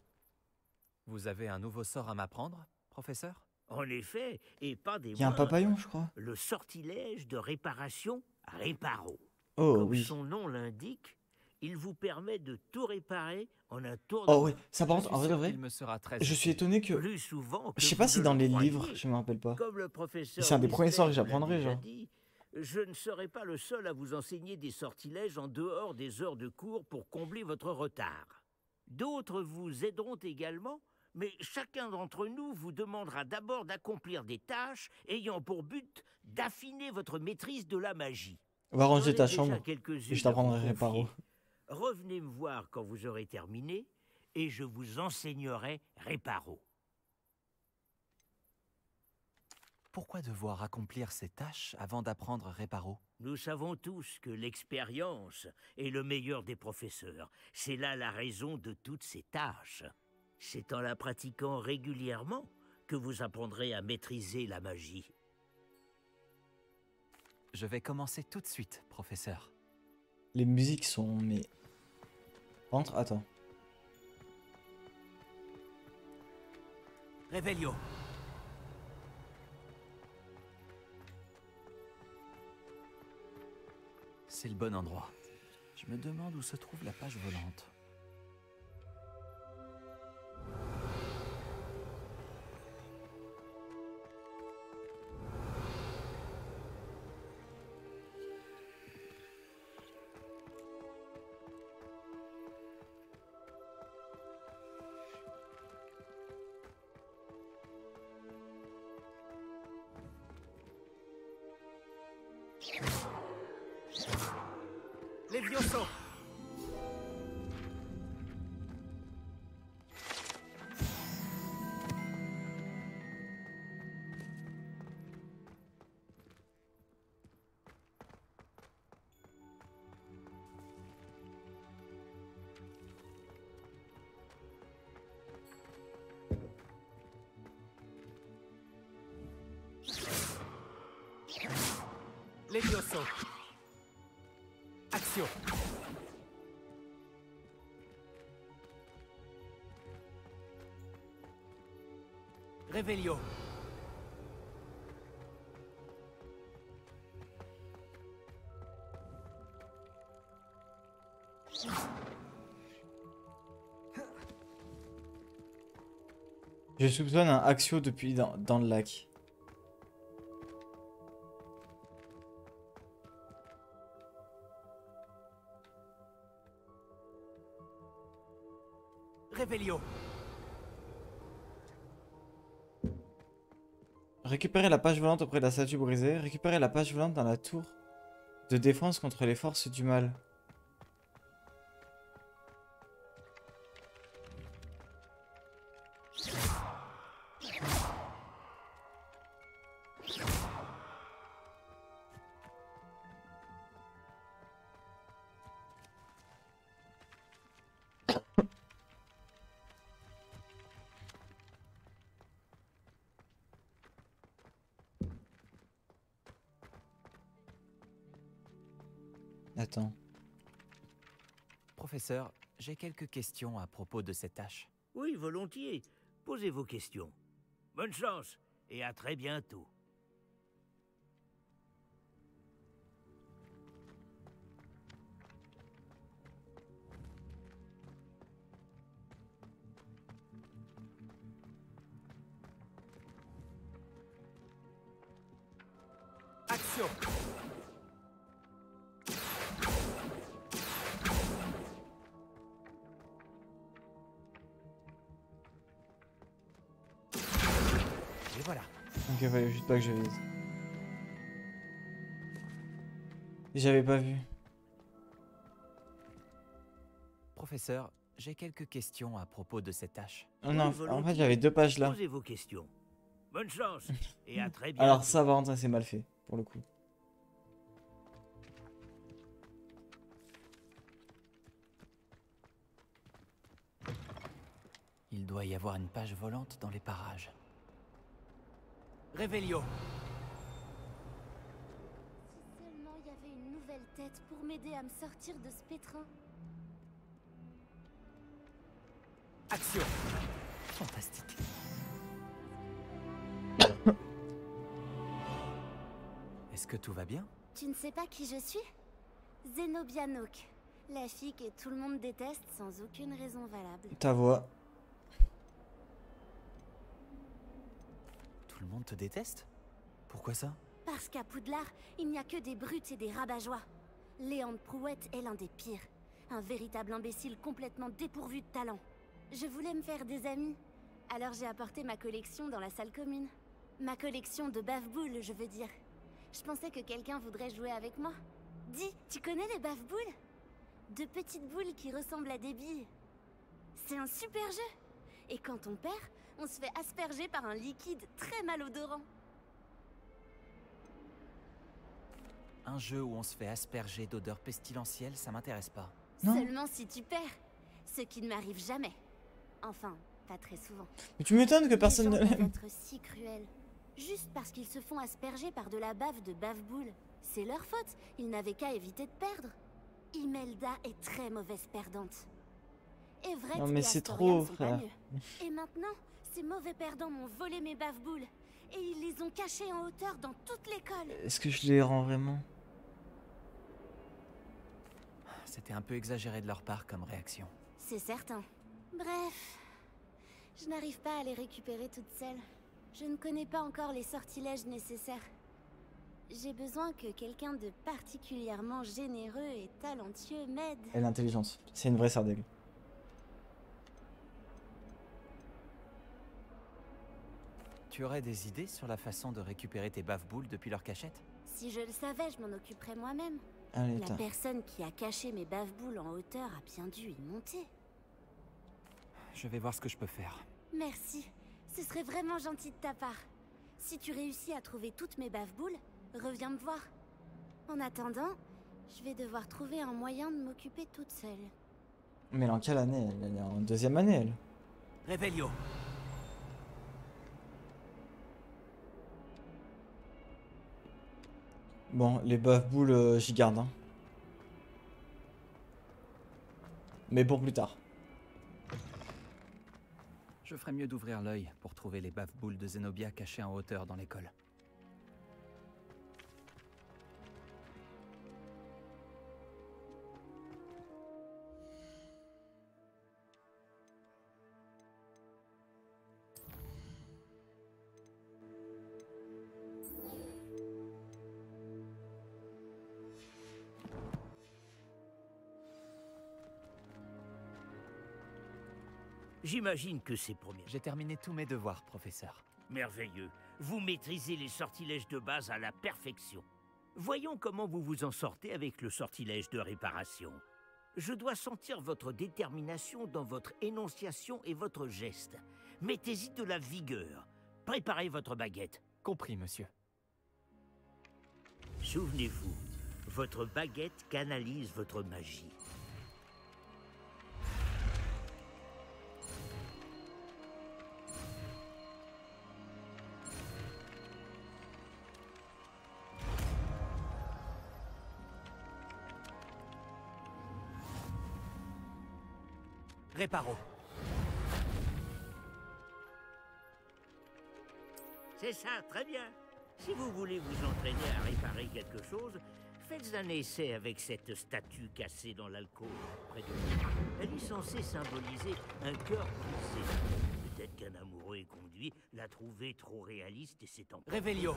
Speaker 9: Vous avez un nouveau sort à m'apprendre, professeur?
Speaker 4: En effet, et pas des
Speaker 1: Il y a un
Speaker 4: moindres.
Speaker 1: papillon, je crois.
Speaker 4: Le sortilège de réparation Réparo.
Speaker 1: Oh
Speaker 4: Comme
Speaker 1: oui.
Speaker 4: son nom l'indique, il vous permet de tout réparer en un tour de
Speaker 1: Oh
Speaker 4: main.
Speaker 1: ouais, ça par contre, en vrai, de vrai,
Speaker 9: Il me sera très
Speaker 1: je suis étonné que...
Speaker 4: Plus souvent que
Speaker 1: Je sais
Speaker 4: vous
Speaker 1: pas si
Speaker 4: ne
Speaker 1: dans
Speaker 4: le
Speaker 1: les
Speaker 4: croyez.
Speaker 1: livres, je me rappelle pas.
Speaker 4: Comme le professeur
Speaker 1: C'est un des premiers
Speaker 4: Whistler
Speaker 1: sorts que
Speaker 4: vous l'a
Speaker 1: j'apprendrai,
Speaker 4: déjà
Speaker 1: genre.
Speaker 4: dit, je ne serai pas le seul à vous enseigner des sortilèges en dehors des heures de cours pour combler votre retard. D'autres vous aideront également, mais chacun d'entre nous vous demandera d'abord d'accomplir des tâches ayant pour but d'affiner votre maîtrise de la magie.
Speaker 1: Va ranger
Speaker 4: J'en ai
Speaker 1: ta
Speaker 4: déjà
Speaker 1: chambre
Speaker 4: quelques-unes
Speaker 1: et je
Speaker 4: à
Speaker 1: t'apprendrai
Speaker 4: vous
Speaker 1: Réparo.
Speaker 4: confier. Revenez me voir quand vous aurez terminé et je vous enseignerai Réparo.
Speaker 9: Pourquoi devoir accomplir ces tâches avant d'apprendre Réparo?
Speaker 4: Nous savons tous que l'expérience est le meilleur des professeurs. C'est là la raison de toutes ces tâches. C'est en la pratiquant régulièrement que vous apprendrez à maîtriser la magie.
Speaker 9: Je vais commencer tout de suite, professeur.
Speaker 1: Les musiques sont... mais... Entre, attends.
Speaker 2: Révélio.
Speaker 9: C'est le bon endroit. Je me demande où se trouve la page volante.
Speaker 2: Levioso. Levioso. Accio. Révélio.
Speaker 1: Je soupçonne un Axio depuis dans le lac.
Speaker 2: Révélio.
Speaker 1: Récupérer la page volante auprès de la statue brisée. Récupérer la page volante dans la tour de défense contre les forces du mal. Attends.
Speaker 9: Professeur, j'ai quelques questions à propos de cette tâche.
Speaker 4: Oui, volontiers. Posez vos questions. Bonne chance et à très bientôt.
Speaker 2: Accio.
Speaker 1: il fallait juste pas que je vise. J'avais pas vu.
Speaker 9: Professeur, j'ai quelques questions à propos de cette tâche.
Speaker 1: Oh non, en fait, il y avait 2 pages là.
Speaker 4: Posez vos questions. Bonne chance et à très bientôt.
Speaker 1: Alors ça, par contre, ça c'est mal fait, pour le coup.
Speaker 9: Il doit y avoir une page volante dans les parages.
Speaker 2: Révélio.
Speaker 13: Si seulement il y avait une nouvelle tête pour m'aider à me sortir de ce pétrin.
Speaker 2: Action.
Speaker 9: Fantastique. Est-ce que tout va bien?
Speaker 13: Tu ne sais pas qui je suis? Zenobia Noak, la fille que tout le monde déteste sans aucune raison valable.
Speaker 1: Ta voix.
Speaker 9: Tout le monde te déteste? Pourquoi ça?
Speaker 13: Parce qu'à Poudlard, il n'y a que des brutes et des rabat-joie. Léandre Prouette est l'un des pires. Un véritable imbécile complètement dépourvu de talent. Je voulais me faire des amis, alors j'ai apporté ma collection dans la salle commune. Ma collection de bave-boules, je veux dire. Je pensais que quelqu'un voudrait jouer avec moi. Dis, tu connais les bave-boules? De petites boules qui ressemblent à des billes. C'est un super jeu. Et quand on perd, on se fait asperger par un liquide très malodorant.
Speaker 9: Un jeu où on se fait asperger d'odeurs pestilentielles, ça m'intéresse pas.
Speaker 13: Seulement si tu perds. Ce qui ne m'arrive jamais. Enfin, pas très souvent.
Speaker 1: Mais tu m'étonnes que personne ne
Speaker 13: Les gens
Speaker 1: l'aime.
Speaker 13: peuvent être si cruels. Juste parce qu'ils se font asperger par de la bave de bave-boule. C'est leur faute, ils n'avaient qu'à éviter de perdre. Imelda est très mauvaise perdante. Everett
Speaker 1: Non mais
Speaker 13: et
Speaker 1: c'est
Speaker 13: Astorian
Speaker 1: trop,
Speaker 13: sont pas
Speaker 1: frère.
Speaker 13: mieux. Et maintenant, ces mauvais perdants m'ont volé mes bave-boules. Et ils les ont cachés en hauteur dans toute l'école.
Speaker 1: Est-ce que je les rends vraiment?
Speaker 9: C'était un peu exagéré de leur part comme réaction.
Speaker 13: C'est certain. Bref, je n'arrive pas à les récupérer toutes seules. Je ne connais pas encore les sortilèges nécessaires. J'ai besoin que quelqu'un de particulièrement généreux et talentueux m'aide.
Speaker 1: Elle est intelligente. C'est une vraie sardaigle.
Speaker 9: Tu aurais des idées sur la façon de récupérer tes bave-boules depuis leur cachette?
Speaker 13: Si je le savais, je m'en occuperais moi-même.
Speaker 1: Allez,
Speaker 13: La
Speaker 1: attends.
Speaker 13: personne qui a caché mes bave-boules en hauteur a bien dû y monter.
Speaker 9: Je vais voir ce que je peux faire.
Speaker 13: Merci. Ce serait vraiment gentil de ta part. Si tu réussis à trouver toutes mes bave-boules, reviens me voir. En attendant, je vais devoir trouver un moyen de m'occuper toute seule.
Speaker 1: Mais elle est en quelle année? Elle est en 2e année, elle.
Speaker 2: Révélio.
Speaker 1: Bon, les bave-boules, j'y garde. Hein. Mais pour plus tard.
Speaker 9: Je ferais mieux d'ouvrir l'œil pour trouver les bave-boules de Zenobia cachées en hauteur dans l'école.
Speaker 4: J'imagine que c'est premier.
Speaker 9: J'ai terminé tous mes devoirs, professeur.
Speaker 4: Merveilleux. Vous maîtrisez les sortilèges de base à la perfection. Voyons comment vous vous en sortez avec le sortilège de réparation. Je dois sentir votre détermination dans votre énonciation et votre geste. Mettez-y de la vigueur. Préparez votre baguette.
Speaker 9: Compris, monsieur.
Speaker 4: Souvenez-vous, votre baguette canalise votre magie.
Speaker 2: Réparo.
Speaker 4: C'est ça, très bien. Si vous voulez vous entraîner à réparer quelque chose, faites un essai avec cette statue cassée dans l'alcôve près de vous. Elle est censée symboliser un cœur brisé. Peut-être qu'un amoureux conduit l'a trouvée trop réaliste et s'est emporté.
Speaker 2: Révélio.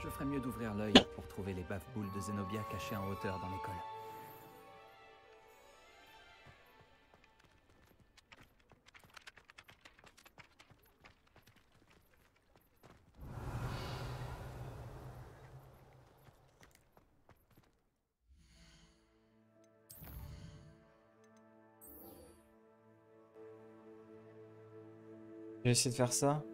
Speaker 9: Je ferais mieux d'ouvrir l'œil pour trouver les bave-boules de Zenobia cachées en hauteur dans l'école.
Speaker 1: Je vais essayer de faire ça.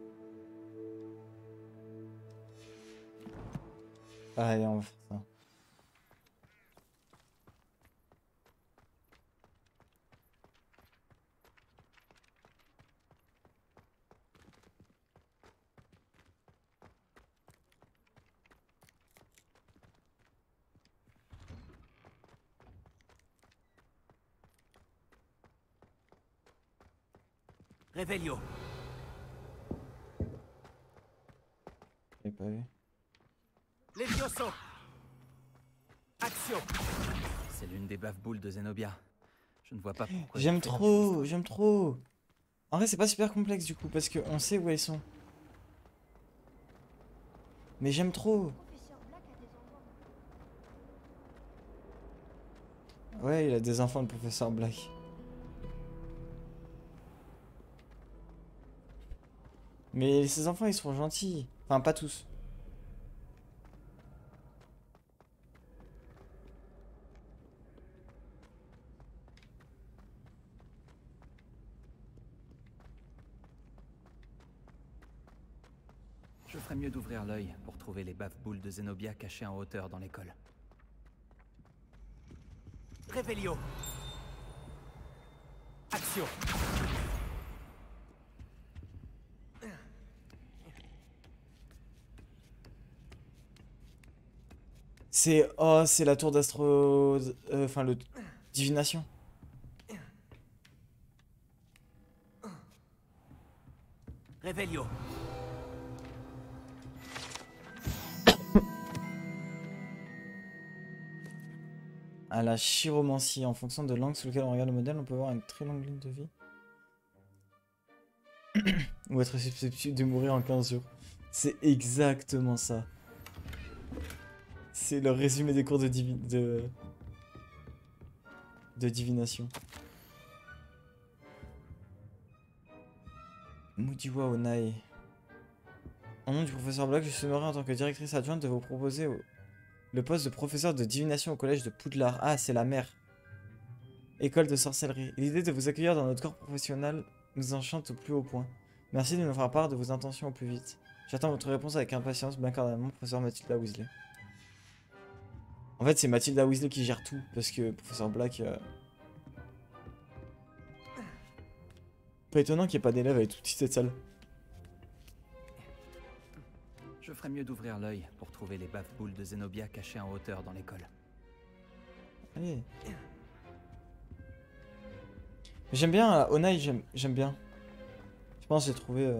Speaker 1: Allez, on va faire ça.
Speaker 2: Revelio.
Speaker 1: J'ai pas vu.
Speaker 2: Levioso. Action.
Speaker 9: C'est l'une des bave-boules de Zenobia. Je ne vois pas pourquoi...
Speaker 1: J'aime trop, j'aime trop. En vrai, c'est pas super complexe du coup, parce qu'on sait où elles sont. Mais j'aime trop. Ouais, il a des enfants, le professeur Black. Mais ses enfants, ils sont gentils. Enfin, pas tous.
Speaker 9: Je ferais mieux d'ouvrir l'œil pour trouver les bave-boules de Zenobia cachées en hauteur dans l'école.
Speaker 2: Revelio. Action.
Speaker 1: C'est... Oh, c'est la tour d'astro... Enfin, le... Divination.
Speaker 2: Revelio.
Speaker 1: À la chiromancie. En fonction de l'angle sous lequel on regarde le modèle, on peut avoir une très longue ligne de vie. Ou être susceptible de mourir en 15 jours. C'est exactement ça. C'est le résumé des cours de divination. Mudiwa Onai. Au nom du professeur Black, je suis honoré en tant que directrice adjointe de vous proposer le poste de professeur de divination au collège de Poudlard. Ah, c'est la mère. École de sorcellerie. L'idée de vous accueillir dans notre corps professionnel nous enchante au plus haut point. Merci de nous faire part de vos intentions au plus vite. J'attends votre réponse avec impatience, bien cordialement, professeur Mathilda Weasley. En fait, c'est Mathilda Weasley qui gère tout, parce que professeur Black... Pas étonnant qu'il n'y ait pas d'élèves avec toute cette salle.
Speaker 9: Je ferais mieux d'ouvrir l'œil pour trouver les bave-boules de Zenobia cachées en hauteur dans l'école.
Speaker 1: Allez. J'aime bien, Onai, j'aime bien. Je pense que j'ai trouvé...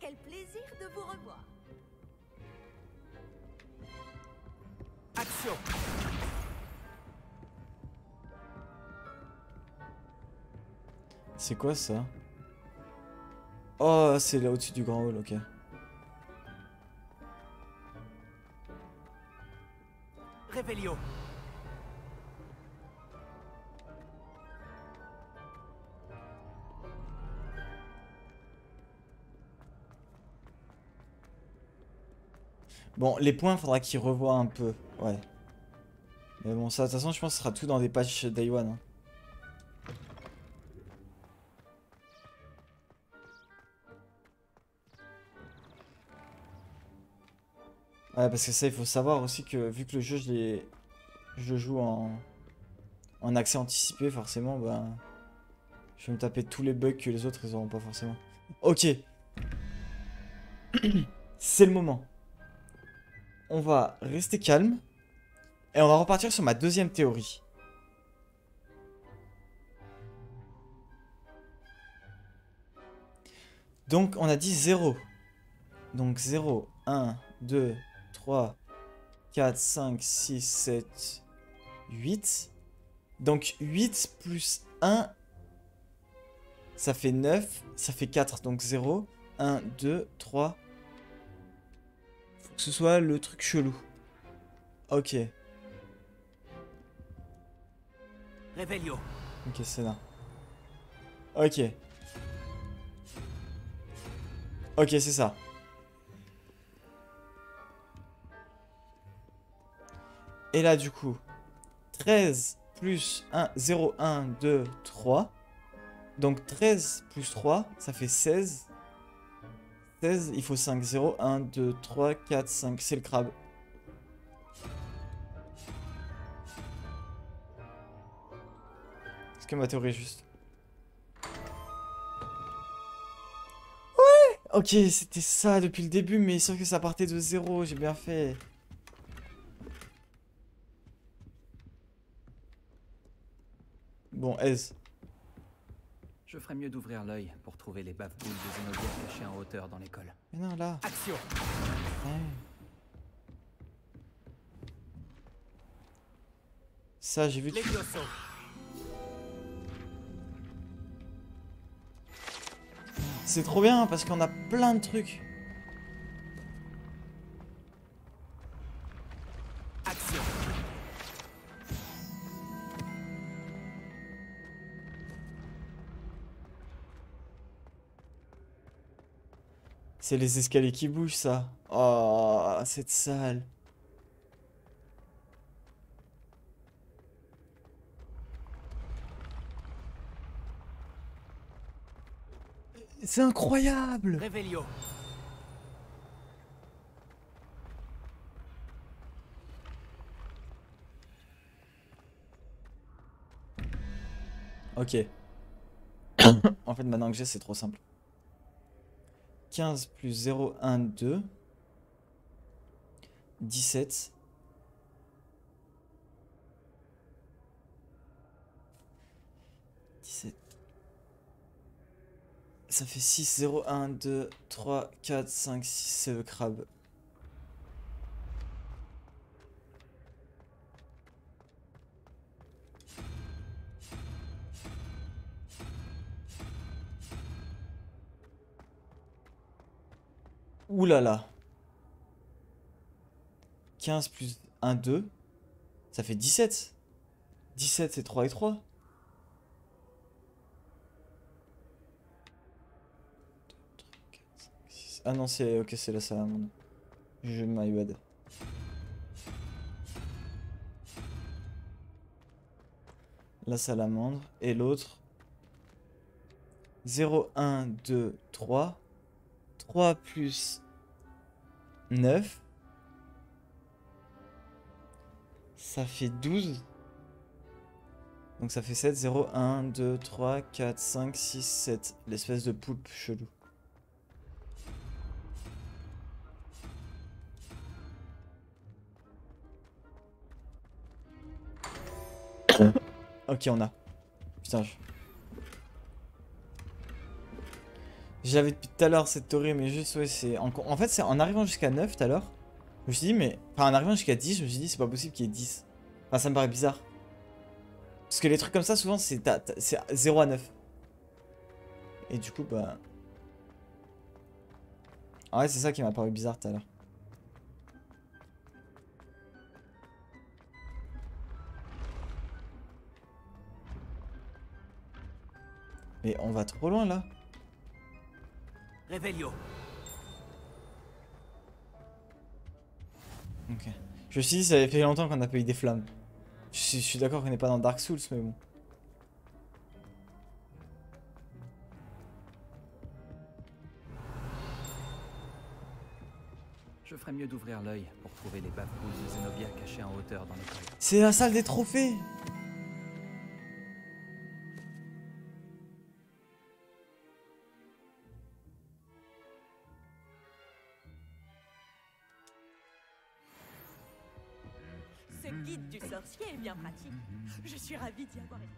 Speaker 3: Quel plaisir de vous revoir.
Speaker 2: Action.
Speaker 1: C'est quoi ça? Oh, c'est là au-dessus du grand hall, ok.
Speaker 2: Revelio.
Speaker 1: Bon, les points, faudra qu'ils revoient un peu, ouais. Mais bon, ça, de toute façon, je pense que ce sera tout dans des patchs Day One. Hein. Ouais, parce que ça, il faut savoir aussi que, vu que le jeu, je le joue en accès anticipé, forcément, bah... Je vais me taper tous les bugs que les autres, ils auront pas forcément. Ok. C'est le moment. On va rester calme. Et on va repartir sur ma deuxième théorie. Donc, on a dit 0. Donc, 0, 1, 2, 3, 4, 5, 6, 7, 8. Donc, 8 plus 1, ça fait 9. Ça fait 4. Donc, 0, 1, 2, 3. Faut que ce soit le truc chelou. Ok.
Speaker 2: Revelio.
Speaker 1: Ok, c'est là. Ok. Ok, c'est ça. Et là, du coup, 13 plus 1, 0, 1, 2, 3. Donc 13 plus 3, ça fait 16. 16, il faut 5. 0, 1, 2, 3, 4, 5. C'est le crabe. Est-ce que ma théorie est juste? Ouais! Ok, c'était ça depuis le début, mais sauf que ça partait de 0. J'ai bien fait. Bon, aise.
Speaker 9: Je ferais mieux d'ouvrir l'œil pour trouver les baves boules de Zenobia cachées en hauteur dans l'école.
Speaker 1: Mais non, là.
Speaker 2: Action.
Speaker 1: Ouais. Ça, j'ai vu.
Speaker 2: Les glossos.
Speaker 1: C'est trop bien parce qu'on a plein de trucs.
Speaker 2: Action.
Speaker 1: C'est les escaliers qui bougent, ça. Oh, cette salle. C'est incroyable.
Speaker 2: Réveillon.
Speaker 1: Ok. En fait, maintenant que j'ai, c'est trop simple. 15 plus 0, 1, 2. 17. Ça fait 6, 0, 1, 2, 3, 4, 5, 6, c'est le crabe. Ouh là là. 15 plus 1, 2. Ça fait 17. 17, c'est 3 et 3. 2, 3, 4, 5, 6. Ah non, c'est ok, c'est la salamandre. Je my bad. La salamandre. Et l'autre. 0, 1, 2, 3. 3 plus 9. Ça fait 12. Donc ça fait 7. 0, 1, 2, 3, 4, 5, 6, 7. L'espèce de poulpe chelou. Ok, on a. Putain, j'avais depuis tout à l'heure cette théorie, mais juste, ouais, c'est... En fait, c'est en arrivant jusqu'à 9 tout à l'heure, je me suis dit, mais... Enfin, en arrivant jusqu'à 10, je me suis dit, c'est pas possible qu'il y ait 10. Enfin, ça me paraît bizarre. Parce que les trucs comme ça, souvent, c'est 0 à 9. Et du coup, bah... Ah ouais, c'est ça qui m'a paru bizarre tout à l'heure. Mais on va trop loin, là.
Speaker 2: Réveillon.
Speaker 1: Ok. Je me suis dit, ça avait fait longtemps qu'on n'a pas eu des flammes. Je suis d'accord qu'on n'est pas dans Dark Souls, mais bon.
Speaker 9: Je ferais mieux d'ouvrir l'œil pour trouver les baves boules de Zenobia cachées en hauteur dans l'école.
Speaker 1: C'est la salle des trophées.
Speaker 3: Ce guide du sorcier est bien pratique. Je suis ravie d'y avoir été.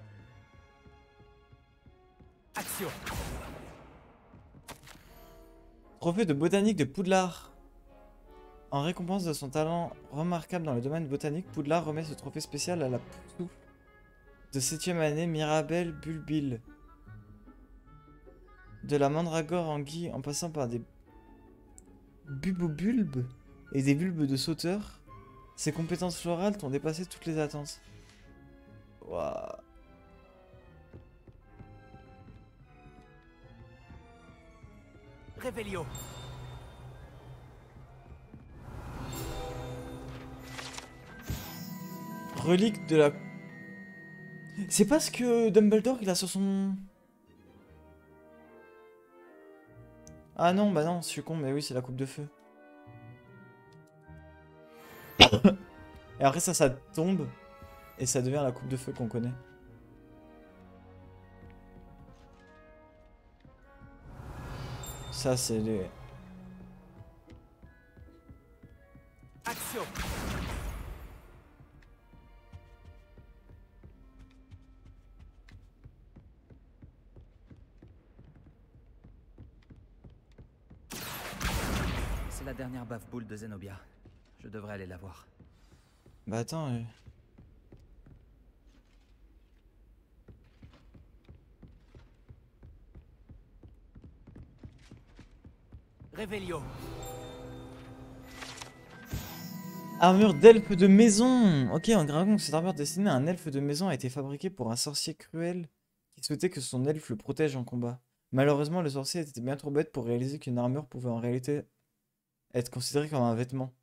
Speaker 2: Action.
Speaker 1: Trophée de botanique de Poudlard. En récompense de son talent remarquable dans le domaine botanique, Poudlard remet ce trophée spécial à la poussouf de 7ème année Mirabelle Bulbile. De la mandragore anguille en passant par des bubobulbes et des bulbes de sauteur, ses compétences florales ont dépassé toutes les attentes. Waouh.
Speaker 2: Réveillon.
Speaker 1: Relique de la... C'est pas ce que Dumbledore il a sur son... Ah non, bah non, je suis con, mais oui, c'est la coupe de feu. Et après ça tombe. Et ça devient la coupe de feu qu'on connaît. Ça, c'est les...
Speaker 2: Action.
Speaker 9: C'est la dernière baffe boule de Zenobia. Je devrais aller la voir.
Speaker 1: Bah attends...
Speaker 2: Révélio.
Speaker 1: Armure d'elfe de maison. Ok, en gravant que cette armure destinée à un elfe de maison a été fabriquée pour un sorcier cruel qui souhaitait que son elfe le protège en combat. Malheureusement, le sorcier était bien trop bête pour réaliser qu'une armure pouvait en réalité être considérée comme un vêtement.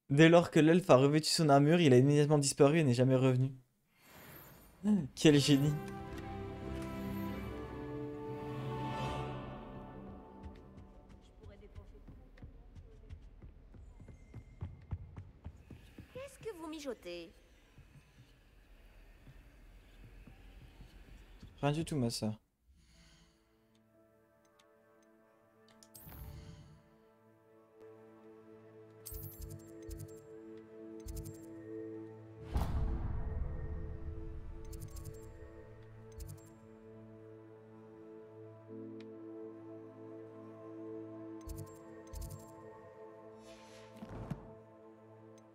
Speaker 1: Dès lors que l'elfe a revêtu son armure, il a immédiatement disparu et n'est jamais revenu. Quel génie.
Speaker 13: Qu'est-ce que vous mijotez?
Speaker 1: Rien du tout, ma soeur.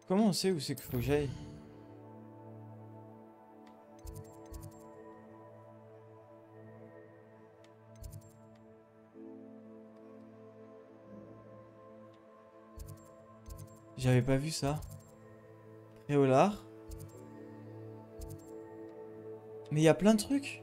Speaker 1: Comment on sait où c'est qu'il faut que j'aille? J'avais pas vu ça. Préolard. Mais il y a plein de trucs.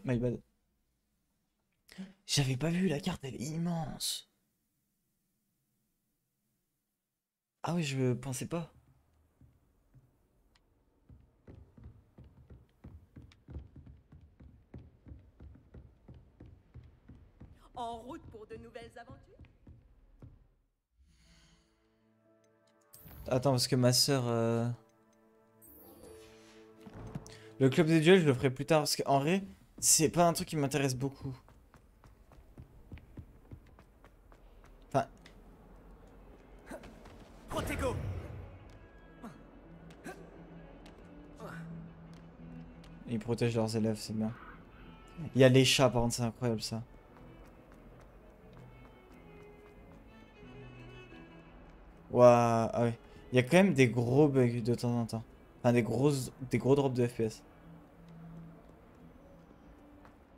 Speaker 1: My bad. J'avais pas vu la carte, elle est immense. Ah oui, je pensais pas.
Speaker 3: En route pour de nouvelles aventures?
Speaker 1: Attends, parce que ma soeur... Le club des duels, je le ferai plus tard, parce qu'en vrai, c'est pas un truc qui m'intéresse beaucoup. Enfin...
Speaker 2: Protego.
Speaker 1: Ils protègent leurs élèves, c'est bien. Il y a les chats, par contre, c'est incroyable, ça. Waouh, ah ouais. Il y a quand même des gros bugs de temps en temps. Enfin, des gros drops de FPS.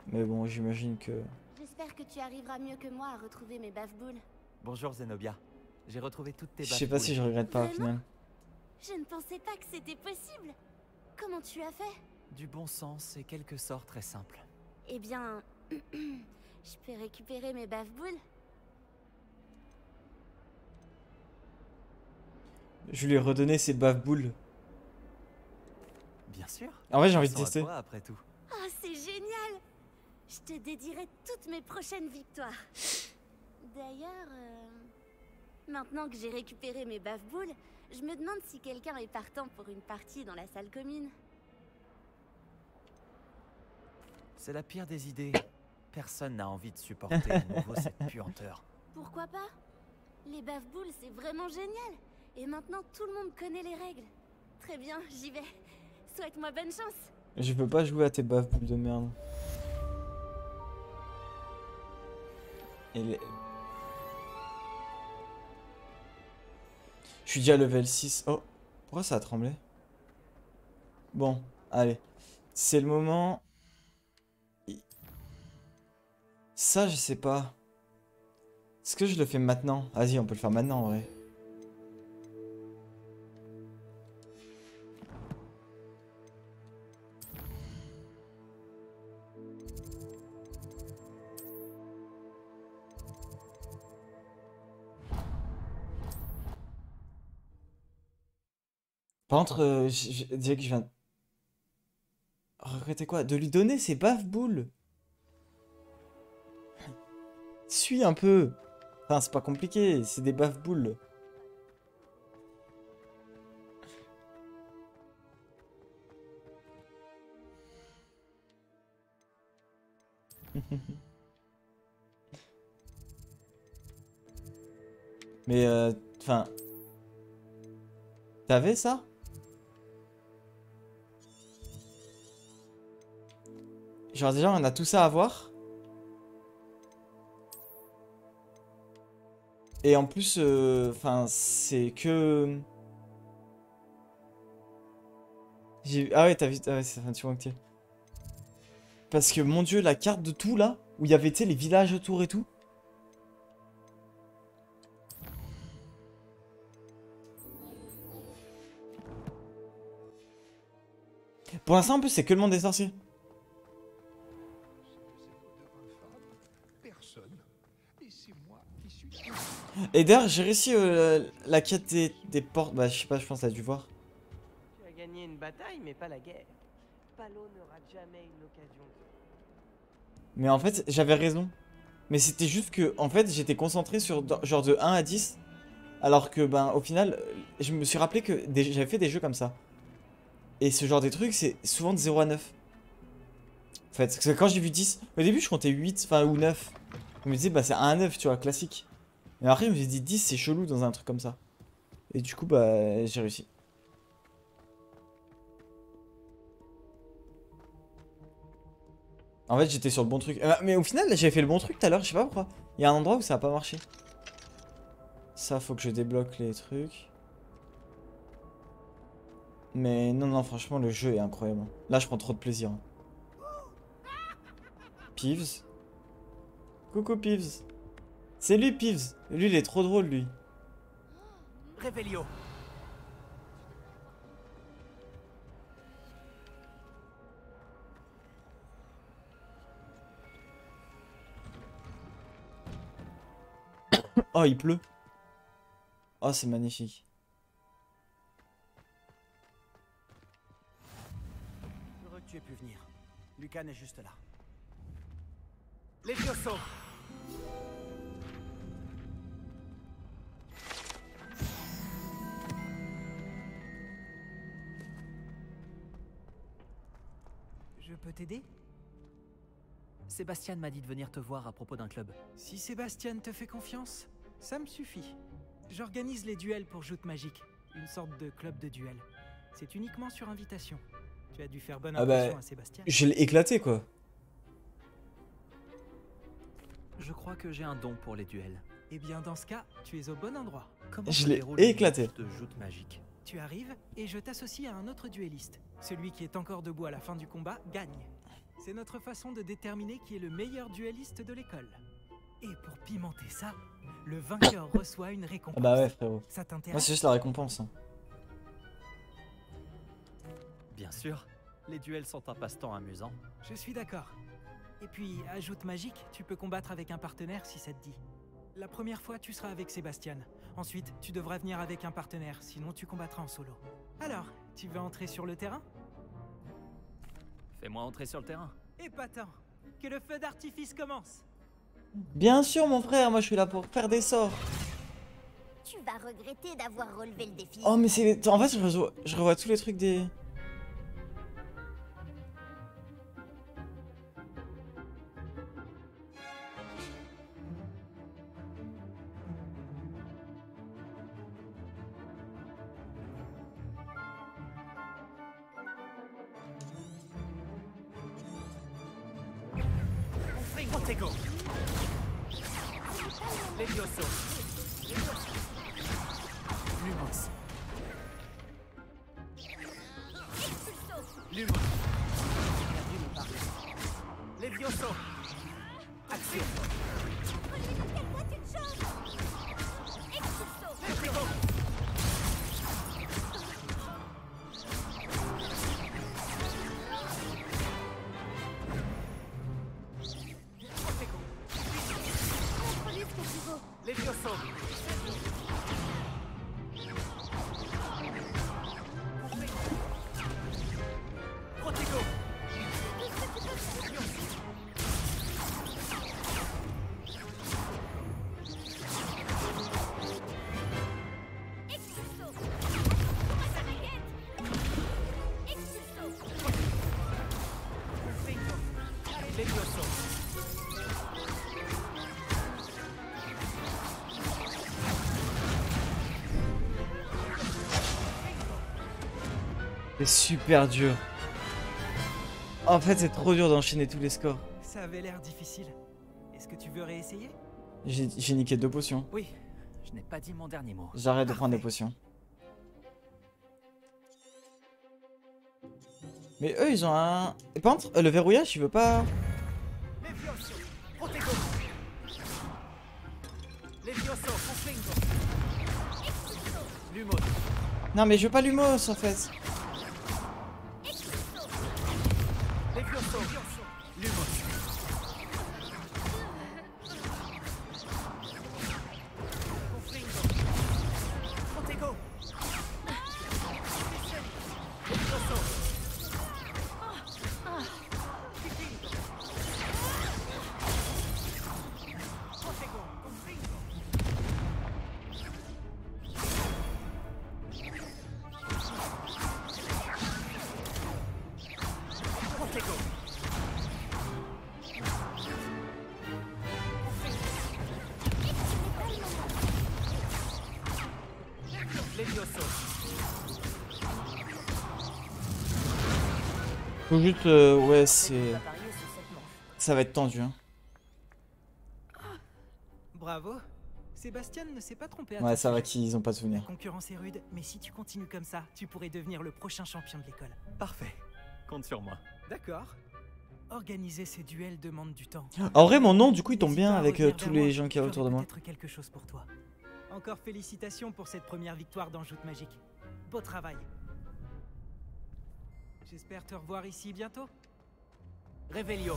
Speaker 1: Mais bon, j'imagine que...
Speaker 13: J'espère que tu arriveras mieux que moi à retrouver mes baffe-boules.
Speaker 6: Bonjour Zenobia. J'ai retrouvé toutes tes
Speaker 1: Je
Speaker 6: baffe
Speaker 1: sais pas si je regrette pas au
Speaker 13: Vraiment?
Speaker 1: final.
Speaker 13: Je ne pensais pas que c'était possible. Comment tu as fait?
Speaker 6: Du bon sens et quelques sorts très simples.
Speaker 13: Eh bien, je peux récupérer mes baffe-boules?
Speaker 1: Je lui ai redonné ses baffe-boules.
Speaker 6: Bien sûr.
Speaker 1: En vrai, j'ai envie de
Speaker 6: Pensons à
Speaker 1: tester.
Speaker 6: toi, après tout.
Speaker 13: Oh, c'est génial! Je te dédierai toutes mes prochaines victoires. D'ailleurs, maintenant que j'ai récupéré mes baffe-boules, je me demande si quelqu'un est partant pour une partie dans la salle commune.
Speaker 6: C'est la pire des idées. Personne n'a envie de supporter à nouveau cette puanteur.
Speaker 13: Pourquoi pas? Les baffe-boules, c'est vraiment génial. Et maintenant, tout le monde connaît les règles. Très bien, j'y vais. Souhaite-moi bonne chance.
Speaker 1: Je peux pas jouer à tes baffe-boules de merde. Et les... Je suis déjà level 6. Oh, pourquoi ça a tremblé? Bon, allez. C'est le moment... Ça, je sais pas. Est-ce que je le fais maintenant? Vas-y, on peut le faire maintenant, en vrai. Par contre, je dirais que je viens... Regretter quoi? De lui donner ses baffe-boules. Suis un peu. Enfin, c'est pas compliqué, c'est des baffe-boules. Mais, enfin... T'avais ça? Genre déjà, on a tout ça à voir. Et en plus, enfin, c'est que... Ah ouais, t'as vu... Ah ouais, ça fait un petit moment que t'y es. Parce que, mon dieu, la carte de tout, là, où il y avait, tu sais, les villages autour et tout. Pour l'instant, en plus, c'est que le monde des sorciers. Et d'ailleurs, j'ai réussi la quête des portes. Bah, je sais pas, je pense que t'as dû voir.
Speaker 14: Tu as gagné une bataille, mais pas la guerre. Palo n'aura jamais une occasion.
Speaker 1: Mais en fait, j'avais raison. Mais c'était juste que, en fait, j'étais concentré sur genre de 1 à 10. Alors que, ben, au final, je me suis rappelé que j'avais fait des jeux comme ça. Et ce genre de trucs, c'est souvent de 0 à 9. En fait, parce que quand j'ai vu 10, au début, je comptais 8, enfin, ou 9. Je me disais, bah, c'est 1 à 9, tu vois, classique. Et après, je me suis dit 10, c'est chelou dans un truc comme ça. Et du coup, bah, j'ai réussi. En fait, j'étais sur le bon truc. Mais au final, j'avais fait le bon truc tout à l'heure, je sais pas pourquoi. Il y a un endroit où ça a pas marché. Ça, faut que je débloque les trucs. Mais non, non, franchement, le jeu est incroyable. Là, je prends trop de plaisir. Peeves. Coucou, Peeves. C'est lui, Peeves. Lui, il est trop drôle, lui.
Speaker 6: Réveillon.
Speaker 1: Oh, il pleut. Oh, c'est magnifique.
Speaker 8: Heureux que tu aies pu venir. Lucan est juste là.
Speaker 6: Levioso.
Speaker 9: Je peux t'aider?
Speaker 6: Sébastien m'a dit de venir te voir à propos d'un club.
Speaker 9: Si Sébastien te fait confiance, ça me suffit. J'organise les duels pour Joute Magique, une sorte de club de duel. C'est uniquement sur invitation. Tu as dû faire bonne impression à Sébastien.
Speaker 1: Je l'ai éclaté, quoi.
Speaker 6: Je crois que j'ai un don pour les duels.
Speaker 9: Eh bien, dans ce cas, tu es au bon endroit.
Speaker 6: Comment
Speaker 1: Je
Speaker 6: se
Speaker 1: l'ai
Speaker 6: déroule le
Speaker 1: éclaté.
Speaker 6: match de Joute Magique?
Speaker 9: Tu arrives et je t'associe à un autre duelliste. Celui qui est encore debout à la fin du combat gagne. C'est notre façon de déterminer qui est le meilleur duelliste de l'école. Et pour pimenter ça, le vainqueur reçoit une récompense.
Speaker 1: Ah bah ouais, frérot.
Speaker 9: Ça
Speaker 1: Moi,
Speaker 9: t'intéresse?
Speaker 1: c'est juste la récompense. Hein.
Speaker 6: Bien sûr, les duels sont un passe-temps amusant.
Speaker 9: Je suis d'accord. Et puis, à Joute Magique, tu peux combattre avec un partenaire si ça te dit. La première fois, tu seras avec Sébastien. Ensuite, tu devras venir avec un partenaire, sinon tu combattras en solo. Alors, tu veux entrer sur le terrain?
Speaker 6: Fais-moi entrer sur le terrain.
Speaker 9: Épatant! Que le feu d'artifice commence!
Speaker 1: Bien sûr, mon frère, moi je suis là pour faire des sorts.
Speaker 13: Tu vas regretter d'avoir relevé le défi.
Speaker 1: Oh, mais c'est... En fait, je revois tous les trucs des...
Speaker 6: Protego. Levioso. Lumos. Lumos. Levioso. Action. Levioso. Protego.
Speaker 1: C'est super dur. En fait, c'est trop dur d'enchaîner tous les scores.
Speaker 9: Ça avait l'air difficile. Est-ce que tu veux réessayer?
Speaker 1: J'ai niqué 2 potions.
Speaker 6: Oui, je n'ai pas dit mon dernier mot.
Speaker 1: J'arrête de prendre des potions. Mais eux, ils ont un... Et par contre, le verrouillage, il veut pas...
Speaker 6: Levioso. Protego. Levioso. Confringo. Lumos.
Speaker 1: Non, mais je veux pas l'humos, en fait.
Speaker 6: Levioso. Lumos. Confringo. Protego. Levioso. Protego. Confringo. Protego. Levioso.
Speaker 1: Faut juste... ouais, c'est... Ça va être tendu, hein.
Speaker 9: Bravo. Sébastien ne s'est pas trompé à
Speaker 1: Ouais,
Speaker 9: ton
Speaker 1: ça va
Speaker 9: sujet.
Speaker 1: qu'ils ont pas de
Speaker 9: La
Speaker 1: souvenirs.
Speaker 9: concurrence est rude, mais si tu continues comme ça, tu pourrais devenir le prochain champion de l'école.
Speaker 6: Parfait. Compte sur moi.
Speaker 9: D'accord. Organiser ces duels demande du temps.
Speaker 1: En vrai, mon nom, du coup, il tombe
Speaker 9: N'hésite
Speaker 1: bien
Speaker 9: pas à
Speaker 1: avec
Speaker 9: revenir
Speaker 1: tous
Speaker 9: vers
Speaker 1: les
Speaker 9: moi,
Speaker 1: gens qu'il y a autour de
Speaker 9: j'aurai
Speaker 1: moi.
Speaker 9: peut-être quelque chose pour toi. Encore félicitations pour cette première victoire dans Joute Magique. Beau travail. J'espère te revoir ici bientôt.
Speaker 6: Revelio.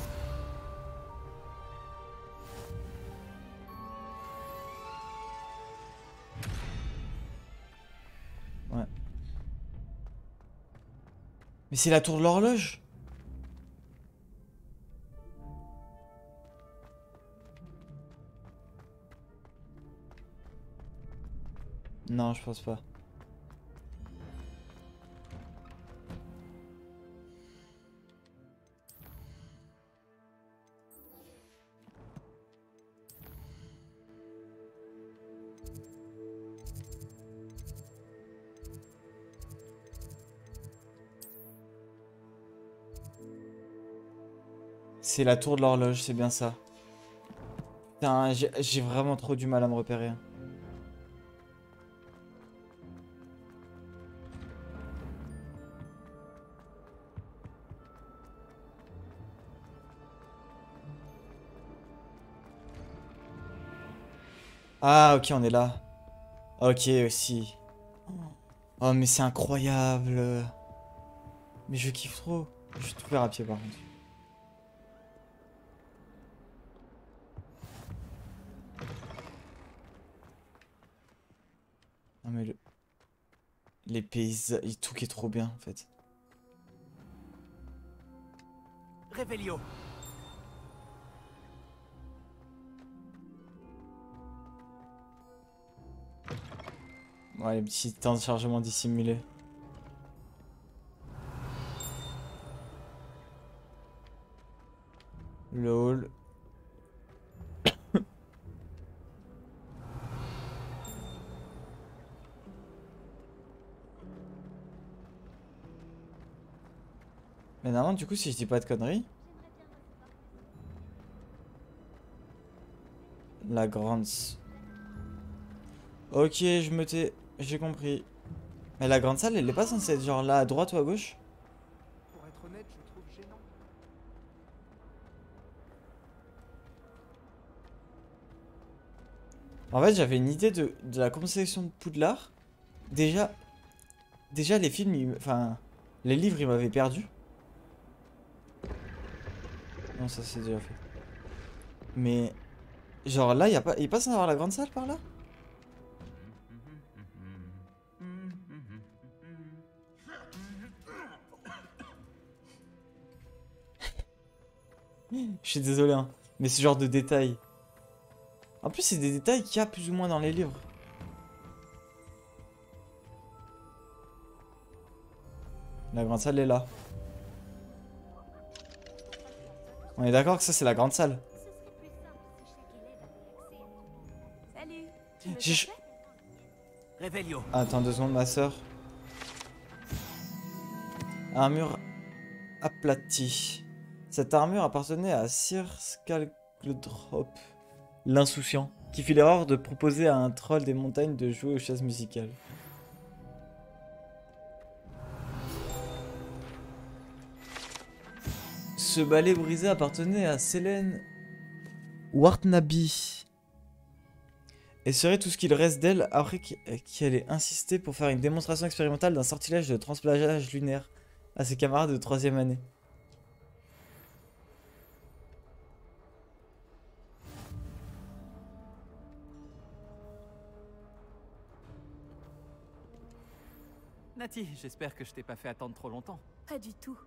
Speaker 1: Ouais. Mais c'est la tour de l'horloge. Non, je pense pas. C'est la tour de l'horloge, c'est bien ça. Putain, j'ai vraiment trop du mal à me repérer. Ah, ok, on est là. Ok, aussi. Oh, mais c'est incroyable. Mais je kiffe trop. Je suis tout faire à pied, par contre. Non, mais les paysages, tout qui est trop bien, en fait.
Speaker 6: Revelio.
Speaker 1: Ouais, les petits temps de chargement dissimulés. LOL. Mais normalement, du coup, si je dis pas de conneries. La grande... Ok, je me tais. J'ai compris. Mais la grande salle, elle est pas censée être genre là à droite ou à gauche?
Speaker 10: Pour être honnête, je trouve gênant.
Speaker 1: En fait, j'avais une idée de la conception de Poudlard. Déjà les films, enfin, les livres, ils m'avaient perdu. Non, ça c'est déjà fait. Mais, genre là, il a pas sans avoir la grande salle par là? Je suis désolé, hein, mais ce genre de détails. En plus, c'est des détails qu'il y a plus ou moins dans les livres. La grande salle est là. On est d'accord que ça, c'est la grande salle.
Speaker 3: Salut. Tu me
Speaker 1: J'ai
Speaker 3: cherchais?
Speaker 6: Réveillon.
Speaker 1: Attends 2 secondes, ma soeur. Armure aplatie. Cette armure appartenait à Sir Skalgdrop, l'insouciant, qui fit l'erreur de proposer à un troll des montagnes de jouer aux chaises musicales. Ce balai brisé appartenait à Selene Wartnaby et serait tout ce qu'il reste d'elle après qu'elle ait insisté pour faire une démonstration expérimentale d'un sortilège de transplagage lunaire à ses camarades de 3e année.
Speaker 6: Nati, j'espère que je t'ai pas fait attendre trop longtemps.
Speaker 15: Pas du tout.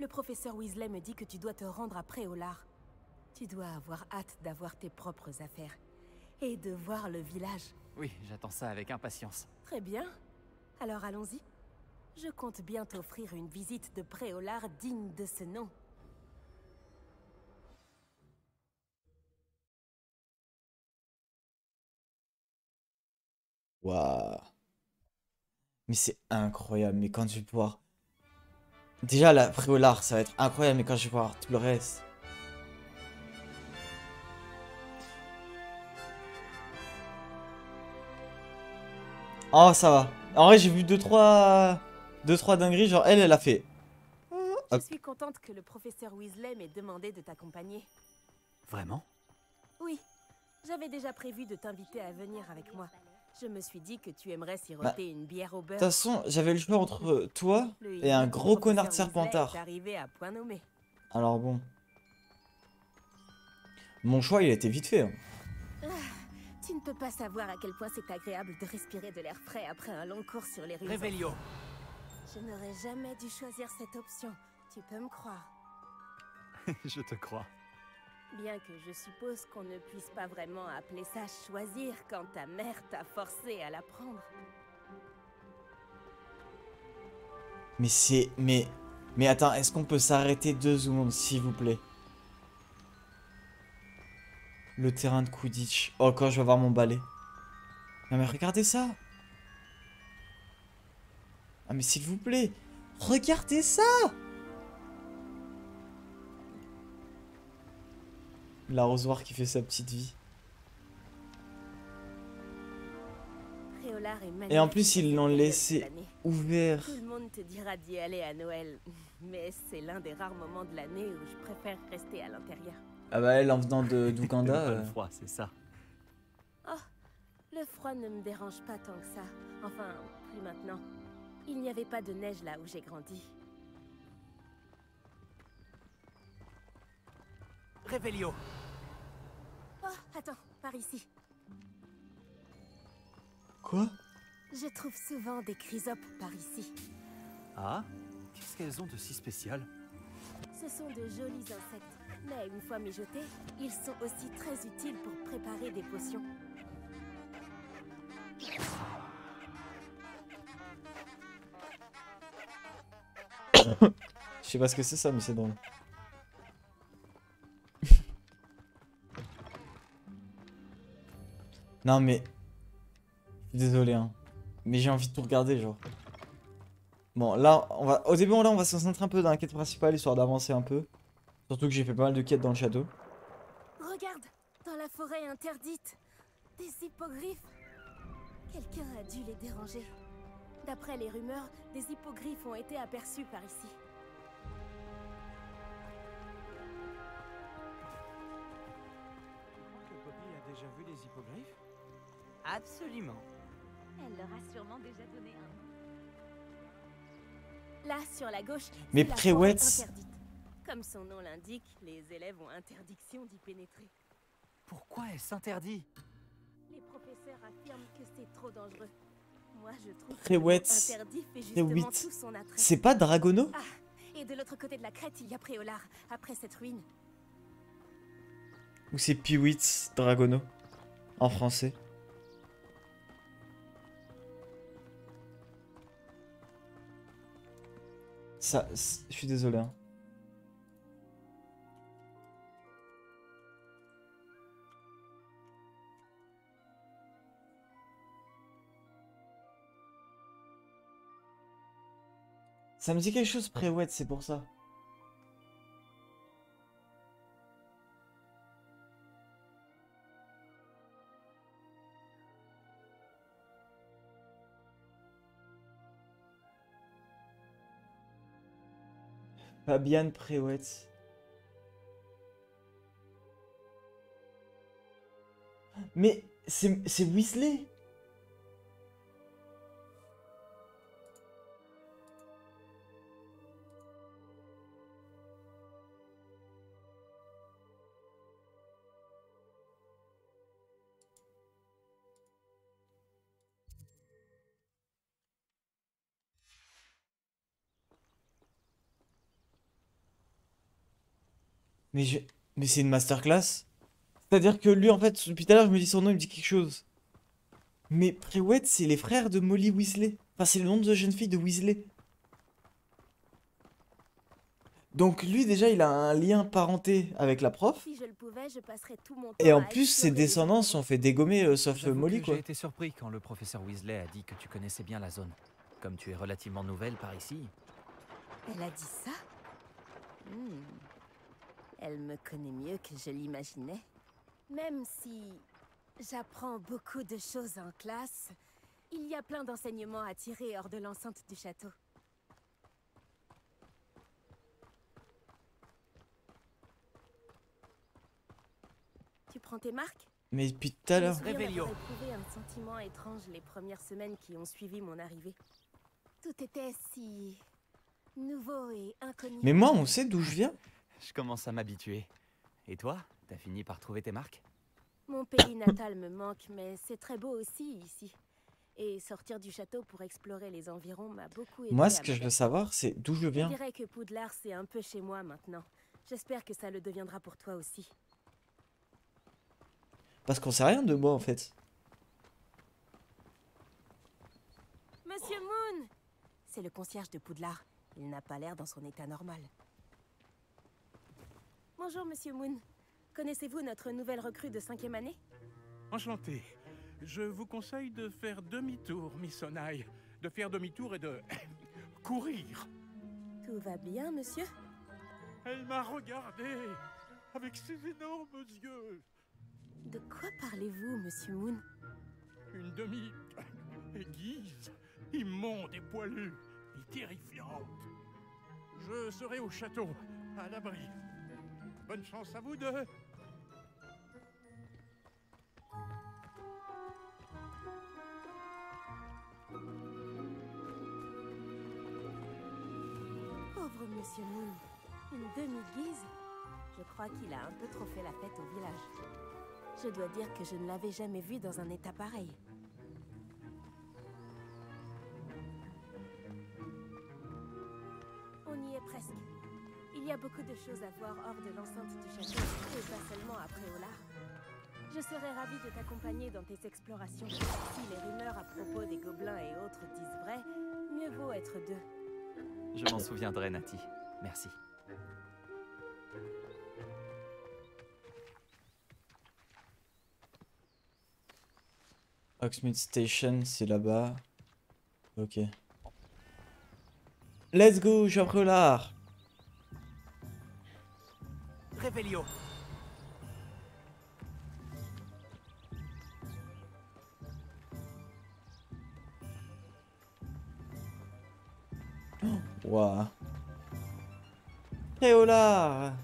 Speaker 15: Le professeur Weasley me dit que tu dois te rendre à Préolard. Tu dois avoir hâte d'avoir tes propres affaires. Et de voir le village.
Speaker 6: Oui, j'attends ça avec impatience.
Speaker 15: Très bien. Alors allons-y. Je compte bien t'offrir une visite de Préolard digne de ce nom.
Speaker 1: Waouh. Mais c'est incroyable, mais quand je vais pouvoir... Déjà, la Préolard, ça va être incroyable, mais quand je vais voir tout le reste... Oh, ça va. En vrai, j'ai vu 2-3 dingueries, genre elle a fait...
Speaker 15: Je suis contente que le professeur Weasley m'ait demandé de t'accompagner.
Speaker 6: Vraiment?
Speaker 15: Oui, j'avais déjà prévu de t'inviter à venir avec moi. Je me suis dit que tu aimerais siroter une bière au beurre.
Speaker 1: De toute façon, j'avais le choix entre toi et un gros connard de Serpentard. Alors bon. Mon choix, il a été vite fait. Hein.
Speaker 15: Tu ne peux pas savoir à quel point c'est agréable de respirer de l'air frais après un long cours sur les rues.
Speaker 6: Réveillon.
Speaker 15: Je n'aurais jamais dû choisir cette option. Tu peux me croire.
Speaker 6: Je te crois.
Speaker 15: Bien que je suppose qu'on ne puisse pas vraiment appeler ça choisir quand ta mère t'a forcé à la prendre.
Speaker 1: Mais c'est... Mais attends, est-ce qu'on peut s'arrêter 2 secondes, s'il vous plaît? Le terrain de Quidditch. Oh, quand je vais avoir mon balai. Non mais regardez ça. Ah mais s'il vous plaît. Regardez ça. L'arrosoir qui fait sa petite vie.
Speaker 15: Préolard est magnifique.
Speaker 1: Et en plus, ils l'ont laissé ouvert.
Speaker 15: Tout le monde te dira d'y aller à Noël. Mais c'est l'un des rares moments de l'année où je préfère rester à l'intérieur.
Speaker 1: Ah bah elle, en venant d'Ouganda...
Speaker 6: Le froid, c'est ça.
Speaker 15: Oh, le froid ne me dérange pas tant que ça. Enfin, plus maintenant. Il n'y avait pas de neige là où j'ai grandi.
Speaker 6: Réveillon.
Speaker 15: Oh, attends, par ici.
Speaker 1: Quoi?
Speaker 15: Je trouve souvent des chrysopes par ici.
Speaker 6: Ah? Qu'est-ce qu'elles ont de si spécial?
Speaker 15: Ce sont de jolis insectes, mais une fois mijotés, ils sont aussi très utiles pour préparer des potions.
Speaker 1: Je sais pas ce que c'est ça, mais c'est drôle. Non mais... Désolé hein. Mais j'ai envie de tout regarder genre. Bon là, au début là on va se concentrer un peu dans la quête principale histoire d'avancer un peu. Surtout que j'ai fait pas mal de quêtes dans le château.
Speaker 15: Regarde, dans la forêt interdite, des hippogriffes. Quelqu'un a dû les déranger. D'après les rumeurs, des hippogriffes ont été aperçus par ici.
Speaker 9: Que Poppy a déjà vu des hippogriffes?
Speaker 14: Absolument.
Speaker 3: Elle leur a sûrement déjà donné un.
Speaker 15: Là, sur la gauche,
Speaker 1: Mais
Speaker 15: c'est la
Speaker 1: Préouette.
Speaker 15: forêt interdite. Comme son nom l'indique, les élèves ont interdiction d'y pénétrer.
Speaker 6: Pourquoi elle s'interdit?
Speaker 15: Les professeurs affirment que c'est trop dangereux. Moi, je trouve que
Speaker 1: Préouette.
Speaker 15: le mot interdit fait justement
Speaker 1: Préouette.
Speaker 15: tout son attrait.
Speaker 1: C'est pas Dragono?
Speaker 15: Ah, et de l'autre côté de la crête, il y a Préolard, après cette ruine.
Speaker 1: Ou c'est Piwitz Dragono? En français. Ça, je suis désolé. Hein. Ça me dit quelque chose, Préouette, c'est pour ça. Fabian Préouette. Mais c'est Weasley. Mais c'est une masterclass. C'est-à-dire que lui, en fait, depuis tout à l'heure, je me dis son nom, il me dit quelque chose. Mais Préouette, c'est les frères de Molly Weasley. Enfin, c'est le nom de jeune fille de Weasley. Donc lui, déjà, il a un lien parenté avec la prof.
Speaker 15: Si je le pouvais, je passerais tout mon temps
Speaker 1: Et en
Speaker 15: à
Speaker 1: plus, ses
Speaker 15: explorer les
Speaker 1: descendants sont fait dégommer, sauf
Speaker 6: J'avoue
Speaker 1: Molly,
Speaker 6: que
Speaker 1: quoi.
Speaker 6: J'ai été surpris quand le professeur Weasley a dit que tu connaissais bien la zone. Comme tu es relativement nouvelle par ici.
Speaker 15: Elle a dit ça? Elle me connaît mieux que je l'imaginais. Même si j'apprends beaucoup de choses en classe, il y a plein d'enseignements à tirer hors de l'enceinte du château. Tu prends tes marques?
Speaker 1: Mais depuis tout à l'heure.
Speaker 15: Je me souviens d'avoir éprouvé un sentiment étrange les premières semaines qui ont suivi mon arrivée. Tout était si nouveau et inconnu.
Speaker 1: Mais moi, on sait d'où je viens.
Speaker 6: Je commence à m'habituer. Et toi, t'as fini par trouver tes marques?
Speaker 15: Mon pays natal me manque, mais c'est très beau aussi ici. Et sortir du château pour explorer les environs m'a beaucoup aidé.
Speaker 1: Moi, ce que je veux savoir, c'est d'où je
Speaker 15: Je
Speaker 1: viens.
Speaker 15: dirais que Poudlard, c'est un peu chez moi maintenant. J'espère que ça le deviendra pour toi aussi.
Speaker 1: Parce qu'on sait rien de moi, en fait.
Speaker 15: Monsieur Moon! C'est le concierge de Poudlard. Il n'a pas l'air dans son état normal. Bonjour, Monsieur Moon. Connaissez-vous notre nouvelle recrue de 5e année?
Speaker 16: Enchanté. Je vous conseille de faire demi-tour, Miss Onaï. De faire demi-tour et de courir.
Speaker 15: Tout va bien, monsieur?
Speaker 16: Elle m'a regardé avec ses énormes yeux.
Speaker 15: De quoi parlez-vous, Monsieur Moon?
Speaker 16: Une demi-aiguise, immonde et poilue, et terrifiante. Je serai au château, à l'abri. Bonne chance à vous deux.
Speaker 15: Pauvre Monsieur Moon. Une demi-guise? Je crois qu'il a un peu trop fait la fête au village. Je dois dire que je ne l'avais jamais vu dans un état pareil. On y est presque. Il y a beaucoup de choses à voir hors de l'enceinte du château, et pas seulement à Préolard. Je serais ravie de t'accompagner dans tes explorations. Si les rumeurs à propos des gobelins et autres disent vrai, mieux vaut être deux.
Speaker 6: Je m'en souviendrai, Nati. Merci.
Speaker 1: Hogsmeade Station, c'est là-bas. Ok. Let's go, Chaprolard.
Speaker 6: Réveillon.
Speaker 1: Waouh. Préolard.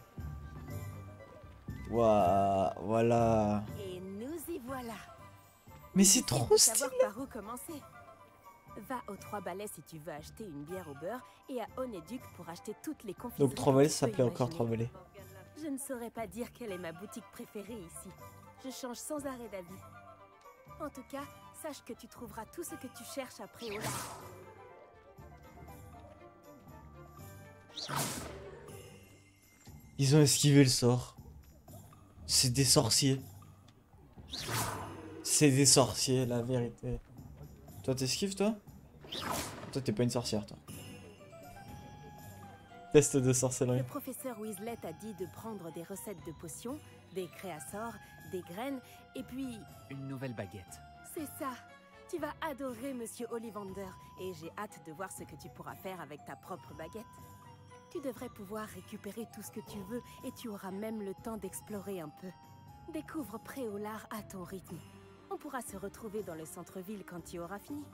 Speaker 1: Waouh, voilà.
Speaker 15: Et nous y voilà.
Speaker 1: Mais c'est trop
Speaker 15: savoir
Speaker 1: stylé.
Speaker 15: par où commencer. Va aux Trois Balais si tu veux acheter une bière au beurre et à Onéduc pour acheter toutes les confiseries.
Speaker 1: Donc Trois Vallées,
Speaker 15: que tu
Speaker 1: ça
Speaker 15: peux
Speaker 1: s'appelait encore
Speaker 15: imaginer.
Speaker 1: Trois Vallées.
Speaker 15: Je ne saurais pas dire quelle est ma boutique préférée ici. Je change sans arrêt d'avis. En tout cas, sache que tu trouveras tout ce que tu cherches à Préolard.
Speaker 1: Ils ont esquivé le sort. C'est des sorciers. C'est des sorciers, la vérité. Toi, t'esquives, toi? Toi, t'es pas une sorcière, toi. Test de sorcellerie.
Speaker 15: Le professeur Weasley t'a dit de prendre des recettes de potions, des créassors, des graines, et puis...
Speaker 6: Une nouvelle baguette.
Speaker 15: C'est ça. Tu vas adorer Monsieur Ollivander, et j'ai hâte de voir ce que tu pourras faire avec ta propre baguette. Tu devrais pouvoir récupérer tout ce que tu veux, et tu auras même le temps d'explorer un peu. Découvre Préolard à ton rythme. On pourra se retrouver dans le centre-ville quand tu auras fini.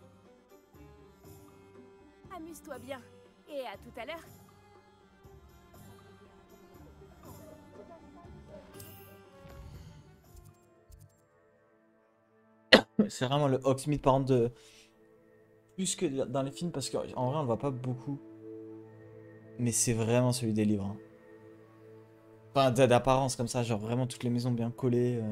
Speaker 15: Amuse-toi bien, et à tout à l'heure.
Speaker 1: C'est vraiment le Hogsmeade, par contre, de... Plus que dans les films, parce qu'en vrai, on le voit pas beaucoup. Mais c'est vraiment celui des livres. Hein. Enfin, d'apparence comme ça, genre vraiment toutes les maisons bien collées.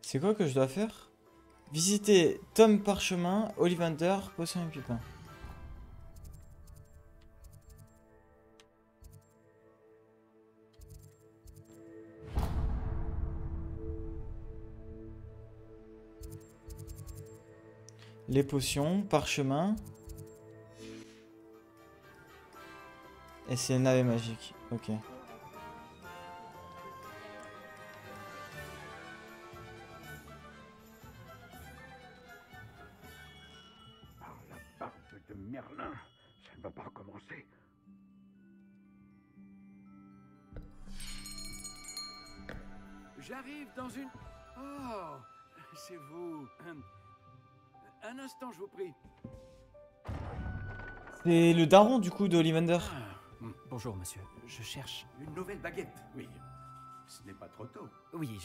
Speaker 1: C'est quoi que je dois faire? Visiter Tom Parchemin, Ollivander, Potion et Pupin. Les potions, Parchemin. Et c'est une nave magique. Ok.
Speaker 16: De Merlin, ça ne va pas recommencer. J'arrive dans une... Oh, c'est vous. Un instant, je vous prie.
Speaker 1: C'est le daron du coup de Ollivander.
Speaker 6: Bonjour, monsieur. Je cherche...
Speaker 16: Une nouvelle baguette, oui. Ce n'est pas trop tôt.
Speaker 6: Oui,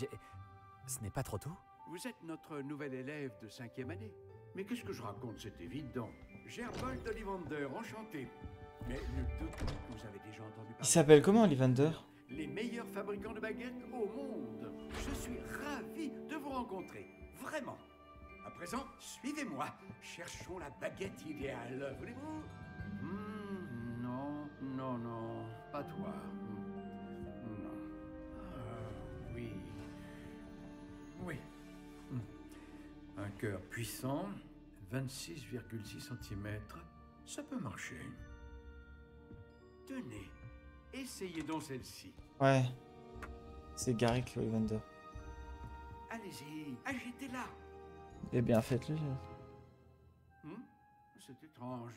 Speaker 6: ce n'est pas trop tôt?
Speaker 16: Vous êtes notre nouvel élève de 5e année. Mais qu'est-ce que je raconte? C'est évident. Gerbold Ollivander, enchanté. Mais nul doute que vous avez déjà entendu parler.
Speaker 1: Il s'appelle comment, Ollivander?
Speaker 16: Les meilleurs fabricants de baguettes au monde. Je suis ravi de vous rencontrer. Vraiment. À présent, suivez-moi. Cherchons la baguette idéale. Voulez-vous? Non, non, non. Pas toi. Non. Ah, oui. Oui. Un cœur puissant, 26,6 cm, ça peut marcher. Tenez, essayez donc celle-ci.
Speaker 1: Ouais. C'est Garrick Ollivander.
Speaker 16: Allez-y, agitez-la.
Speaker 1: Eh bien, faites-le.
Speaker 16: C'est étrange.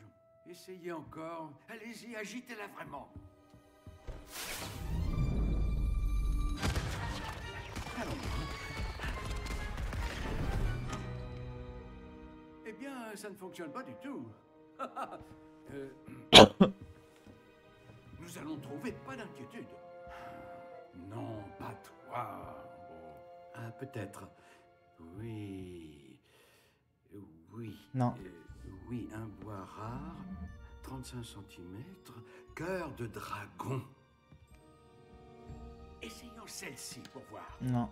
Speaker 16: Essayez encore. Allez-y, agitez-la vraiment. Eh bien, ça ne fonctionne pas du tout. Nous allons trouver, pas d'inquiétude. Non, pas toi. Oh. Ah, peut-être. Oui. Oui.
Speaker 1: Non.
Speaker 16: Oui, un bois rare, 35 cm, cœur de dragon. Essayons celle-ci pour voir.
Speaker 1: Non.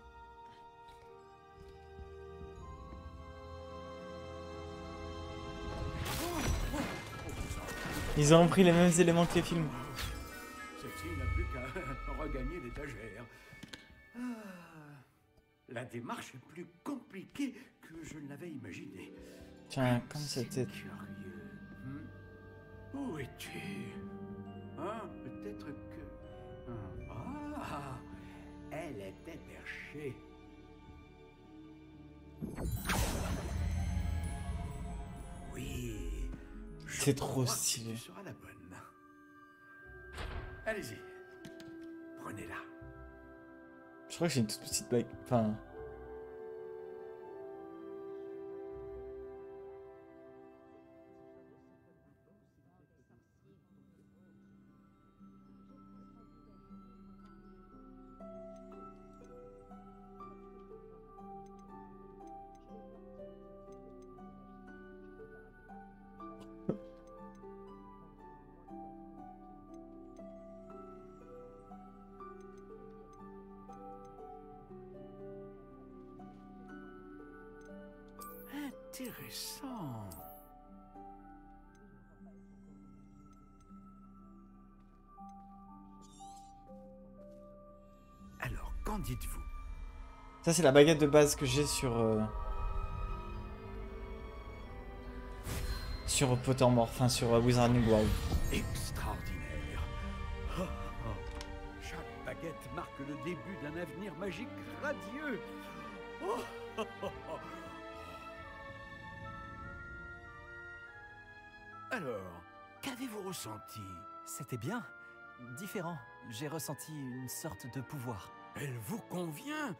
Speaker 1: Ils ont pris les mêmes éléments que les films.
Speaker 16: Celle-ci n'a plus qu'à panier d'étagère. Ah, la démarche est plus compliquée que je ne l'avais imaginé.
Speaker 1: Tiens, comme c'était...
Speaker 16: Curieux. Où es-tu? Hein? Peut-être que... Ah, elle était perchée. Oui.
Speaker 1: C'est trop stylé.
Speaker 16: Tu seras la bonne. Allez-y. Prenez-la.
Speaker 1: Je crois que j'ai une toute petite bague. Enfin...
Speaker 16: Intéressant. Alors, qu'en dites-vous?
Speaker 1: Ça, c'est la baguette de base que j'ai sur Pottermore, enfin sur Wizarding World.
Speaker 16: Extraordinaire. Chaque baguette marque le début d'un avenir magique radieux. Alors, qu'avez-vous ressenti?
Speaker 6: C'était bien. Différent. J'ai ressenti une sorte de pouvoir.
Speaker 16: Elle vous convient?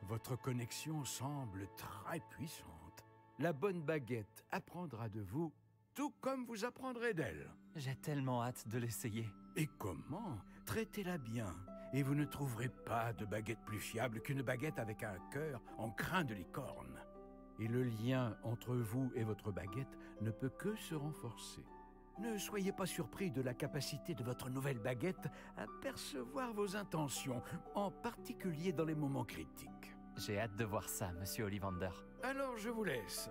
Speaker 16: Votre connexion semble très puissante. La bonne baguette apprendra de vous, tout comme vous apprendrez d'elle.
Speaker 6: J'ai tellement hâte de l'essayer.
Speaker 16: Et comment? Traitez-la bien, et vous ne trouverez pas de baguette plus fiable qu'une baguette avec un cœur en crin de licorne. Et le lien entre vous et votre baguette ne peut que se renforcer. Ne soyez pas surpris de la capacité de votre nouvelle baguette à percevoir vos intentions, en particulier dans les moments critiques.
Speaker 6: J'ai hâte de voir ça, monsieur Ollivander.
Speaker 16: Alors je vous laisse.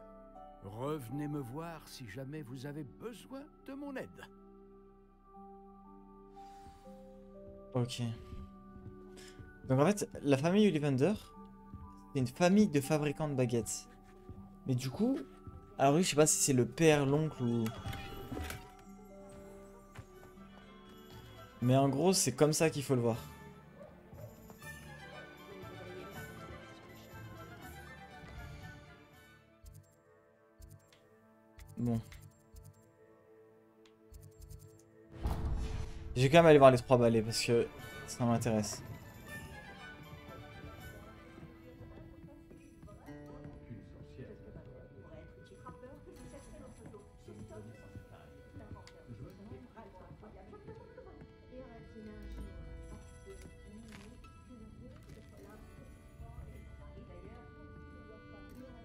Speaker 16: Revenez me voir si jamais vous avez besoin de mon aide.
Speaker 1: Ok. Donc en fait, la famille Ollivander, c'est une famille de fabricants de baguettes. Mais du coup, alors oui, je sais pas si c'est le père, l'oncle ou... Mais en gros, c'est comme ça qu'il faut le voir. Bon. Je vais quand même aller voir les 3 balais parce que ça m'intéresse.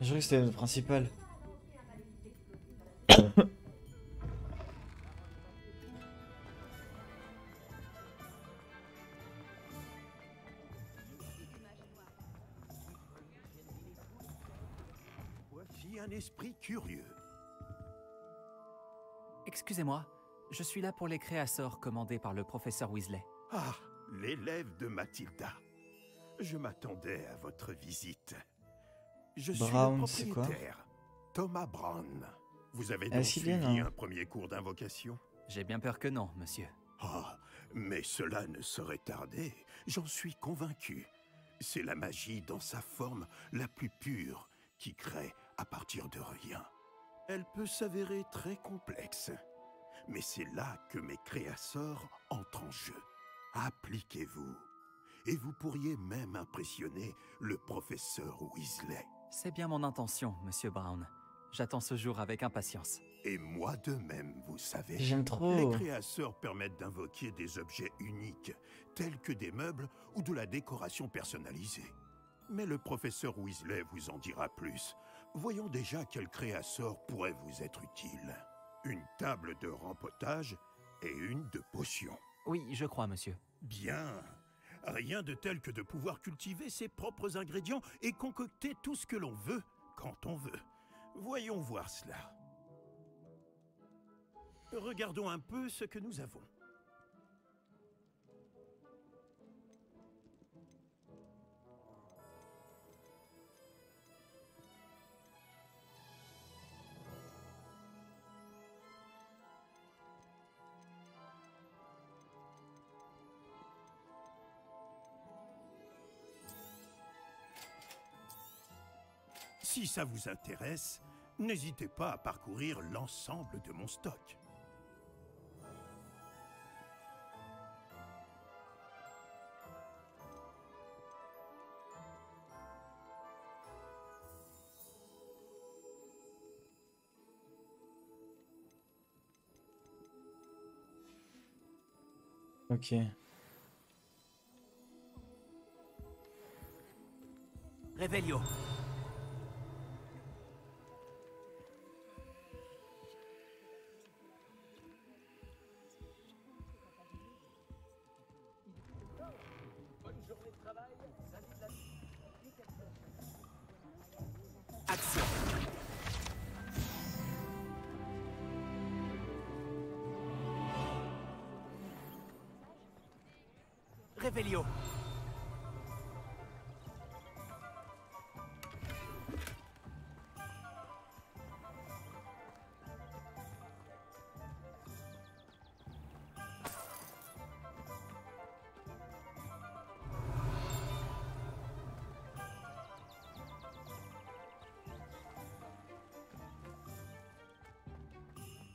Speaker 1: Je crois que c'était le principal.
Speaker 16: Voici un esprit curieux.
Speaker 6: Excusez-moi, je suis là pour les créassors commandés par le professeur Weasley.
Speaker 17: Ah, l'élève de Mathilda. Je m'attendais à votre visite. Je suis
Speaker 1: Brown,
Speaker 17: le
Speaker 1: c'est quoi?
Speaker 17: propriétaire, Thomas Brown. Vous avez
Speaker 1: Ah,
Speaker 17: donc
Speaker 1: si
Speaker 17: suivi
Speaker 1: bien, hein.
Speaker 17: un premier cours d'invocation?
Speaker 6: J'ai bien peur que non, monsieur.
Speaker 17: Ah, mais cela ne saurait tarder, j'en suis convaincu. C'est la magie dans sa forme la plus pure qui crée à partir de rien. Elle peut s'avérer très complexe, mais c'est là que mes créasseurs entrent en jeu. Appliquez-vous, et vous pourriez même impressionner le professeur Weasley.
Speaker 6: C'est bien mon intention, monsieur Brown. J'attends ce jour avec impatience.
Speaker 17: Et moi de même, vous savez.
Speaker 1: J'aime trop.
Speaker 17: Les créasseurs permettent d'invoquer des objets uniques, tels que des meubles ou de la décoration personnalisée. Mais le professeur Weasley vous en dira plus. Voyons déjà quel créasseur pourrait vous être utile. Une table de rempotage et une de potions.
Speaker 6: Oui, je crois, monsieur.
Speaker 17: Bien. Rien de tel que de pouvoir cultiver ses propres ingrédients et concocter tout ce que l'on veut, quand on veut. Voyons voir cela. Regardons un peu ce que nous avons. Si ça vous intéresse, n'hésitez pas à parcourir l'ensemble de mon stock.
Speaker 1: Ok.
Speaker 6: Revelio. Action. Revelio.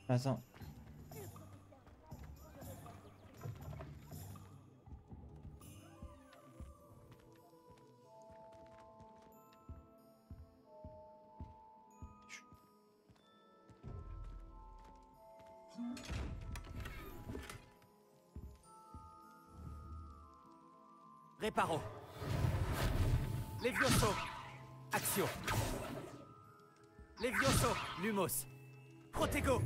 Speaker 1: Attends.
Speaker 6: Reparo. Levioso. Action. Levioso. Lumos. Protego.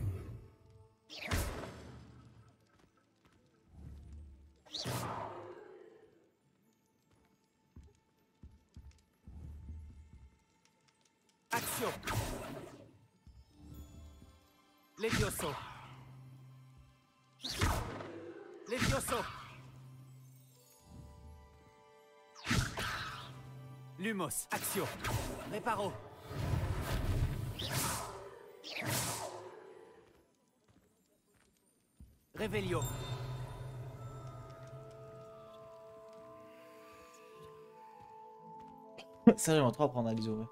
Speaker 6: Action. Levioso. Levioso. Lumos. Action. Reparo. Revelio.
Speaker 1: Ça, j'aimerais trop apprendre à les ouvrir.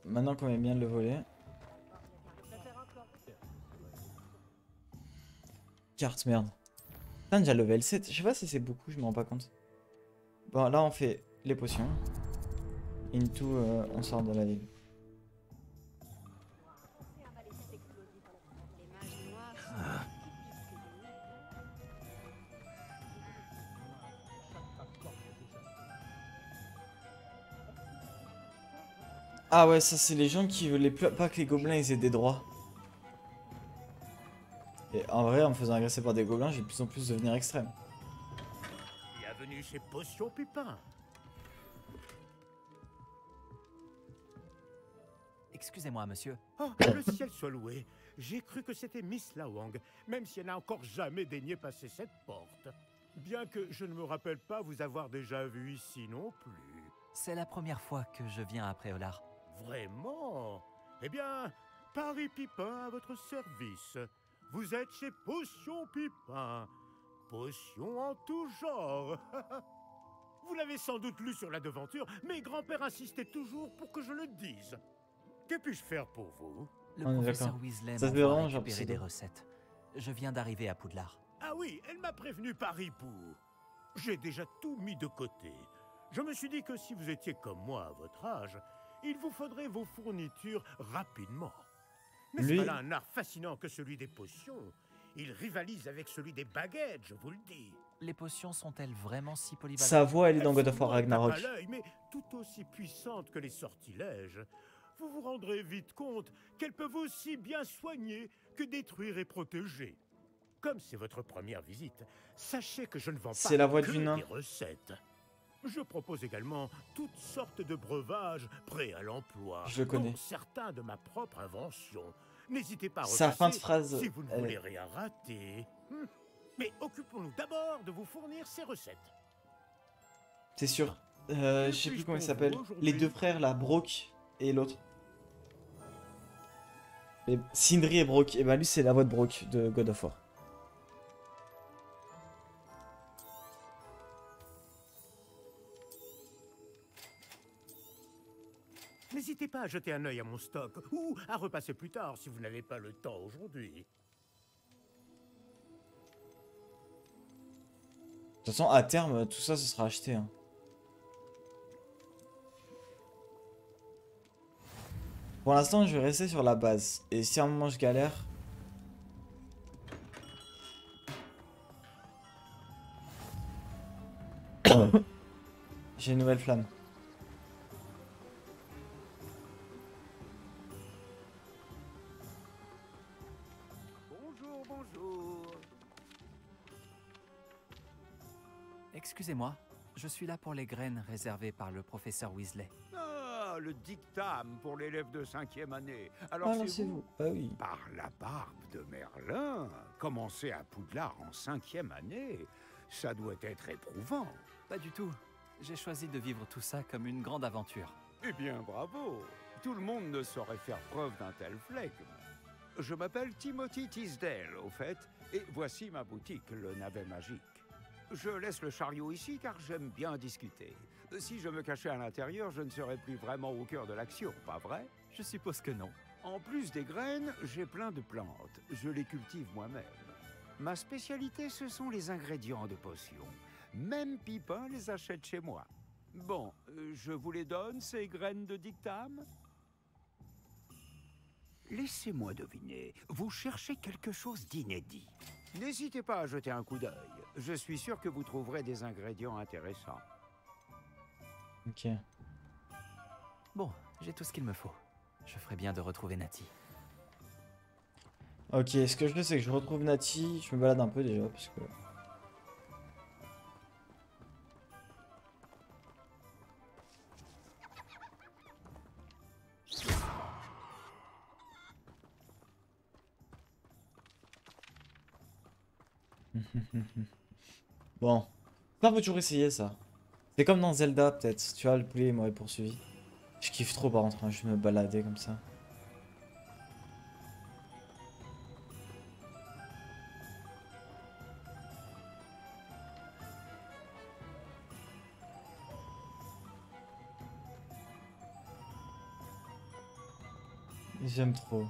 Speaker 1: Maintenant qu'on est bien de le voler. Carte, merde. Putain, déjà level 7. Je sais pas si c'est beaucoup, je me rends pas compte. Bon, là, on fait les potions. Into, on sort de la ville. Ah ouais, ça c'est les gens qui voulaient pas que les gobelins ils aient des droits. Et en vrai, en me faisant agresser par des gobelins, j'ai de plus en plus devenir extrême.
Speaker 16: Bienvenue chez Potion Pupin.
Speaker 6: Excusez-moi, monsieur.
Speaker 16: Oh, que le ciel soit loué. J'ai cru que c'était Miss Lawang, même si elle n'a encore jamais daigné passer cette porte. Bien que je ne me rappelle pas vous avoir déjà vu ici non plus.
Speaker 6: C'est la première fois que je viens à Préolard.
Speaker 16: Vraiment? Eh bien, Paris Pipin à votre service. Vous êtes chez Potion Pipin. Potion en tout genre. Vous l'avez sans doute lu sur la devanture, mais grand-père insistait toujours pour que je le dise. Que puis-je faire pour vous?
Speaker 6: Le professeur Weasley
Speaker 1: Ça se
Speaker 6: m'a
Speaker 1: fait vraiment, genre,
Speaker 6: récupéré des recettes. Je viens d'arriver à Poudlard.
Speaker 16: Ah oui, elle m'a prévenu par hibou. J'ai déjà tout mis de côté. Je me suis dit que si vous étiez comme moi à votre âge, il vous faudrait vos fournitures rapidement. N'est-ce pas là un art fascinant que celui des potions? Il rivalise avec celui des baguettes, je vous le dis.
Speaker 6: Les potions sont-elles vraiment si polyvalentes?
Speaker 1: Sa voix, elle est dans God of War
Speaker 16: Elles sont moins
Speaker 1: Ragnarok.
Speaker 16: tapes à l'œil, mais tout aussi puissantes que les sortilèges. Vous vous rendrez vite compte qu'elles peuvent aussi bien soigner que détruire et protéger. Comme c'est votre première visite, sachez que je ne vends pas
Speaker 1: C'est la voix
Speaker 16: que
Speaker 1: du nain.
Speaker 16: des recettes. Je propose également toutes sortes de breuvages prêts à l'emploi.
Speaker 1: Je le connais.
Speaker 16: Dont certains de ma propre invention. N'hésitez pas à
Speaker 1: Sa fin de
Speaker 16: repasser
Speaker 1: phrase,
Speaker 16: si vous ne
Speaker 1: elle
Speaker 16: voulez
Speaker 1: est-
Speaker 16: rien rater. Mais occupons-nous d'abord de vous fournir ces recettes.
Speaker 1: C'est sûr. Je sais plus comment il s'appelle. Les deux frères là, Brock et l'autre. Et Sindri et Brock. Et bah lui c'est la voix de Brock de God of War.
Speaker 16: à jeter un œil à mon stock, ou à repasser plus tard si vous n'avez pas le temps aujourd'hui.
Speaker 1: De toute façon, à terme, tout ça, ce sera acheté. Hein. Pour l'instant, je vais rester sur la base. Et si à un moment je galère... J'ai une nouvelle flamme.
Speaker 6: Bonjour, bonjour. Excusez-moi, je suis là pour les graines réservées par le professeur Weasley.
Speaker 18: Ah, le dictame pour l'élève de 5e année. Alors
Speaker 1: Ah non,
Speaker 18: c'est vous.
Speaker 1: Ah oui.
Speaker 18: Par la barbe de Merlin, commencer à Poudlard en 5e année, ça doit être éprouvant.
Speaker 6: Pas du tout. J'ai choisi de vivre tout ça comme une grande aventure.
Speaker 18: Eh bien, bravo. Tout le monde ne saurait faire preuve d'un tel flegme. Je m'appelle Timothy Tisdale, au fait, et voici ma boutique, le navet magique. Je laisse le chariot ici car j'aime bien discuter. Si je me cachais à l'intérieur, je ne serais plus vraiment au cœur de l'action, pas vrai?
Speaker 6: Je suppose que non.
Speaker 18: En plus des graines, j'ai plein de plantes. Je les cultive moi-même. Ma spécialité, ce sont les ingrédients de potions. Même Pipin les achète chez moi. Bon, je vous les donne, ces graines de dictame? Laissez-moi deviner, vous cherchez quelque chose d'inédit. N'hésitez pas à jeter un coup d'œil. Je suis sûr que vous trouverez des ingrédients intéressants.
Speaker 1: Ok.
Speaker 6: Bon, j'ai tout ce qu'il me faut. Je ferais bien de retrouver Natty.
Speaker 1: Ok, ce que je veux, c'est que je retrouve Natty. Je me balade un peu déjà, parce que... Bon, on peut toujours essayer ça. C'est comme dans Zelda peut-être, tu vois, le poulet m'aurait poursuivi. Je kiffe trop par contre, hein, je me balader comme ça. J'aime trop.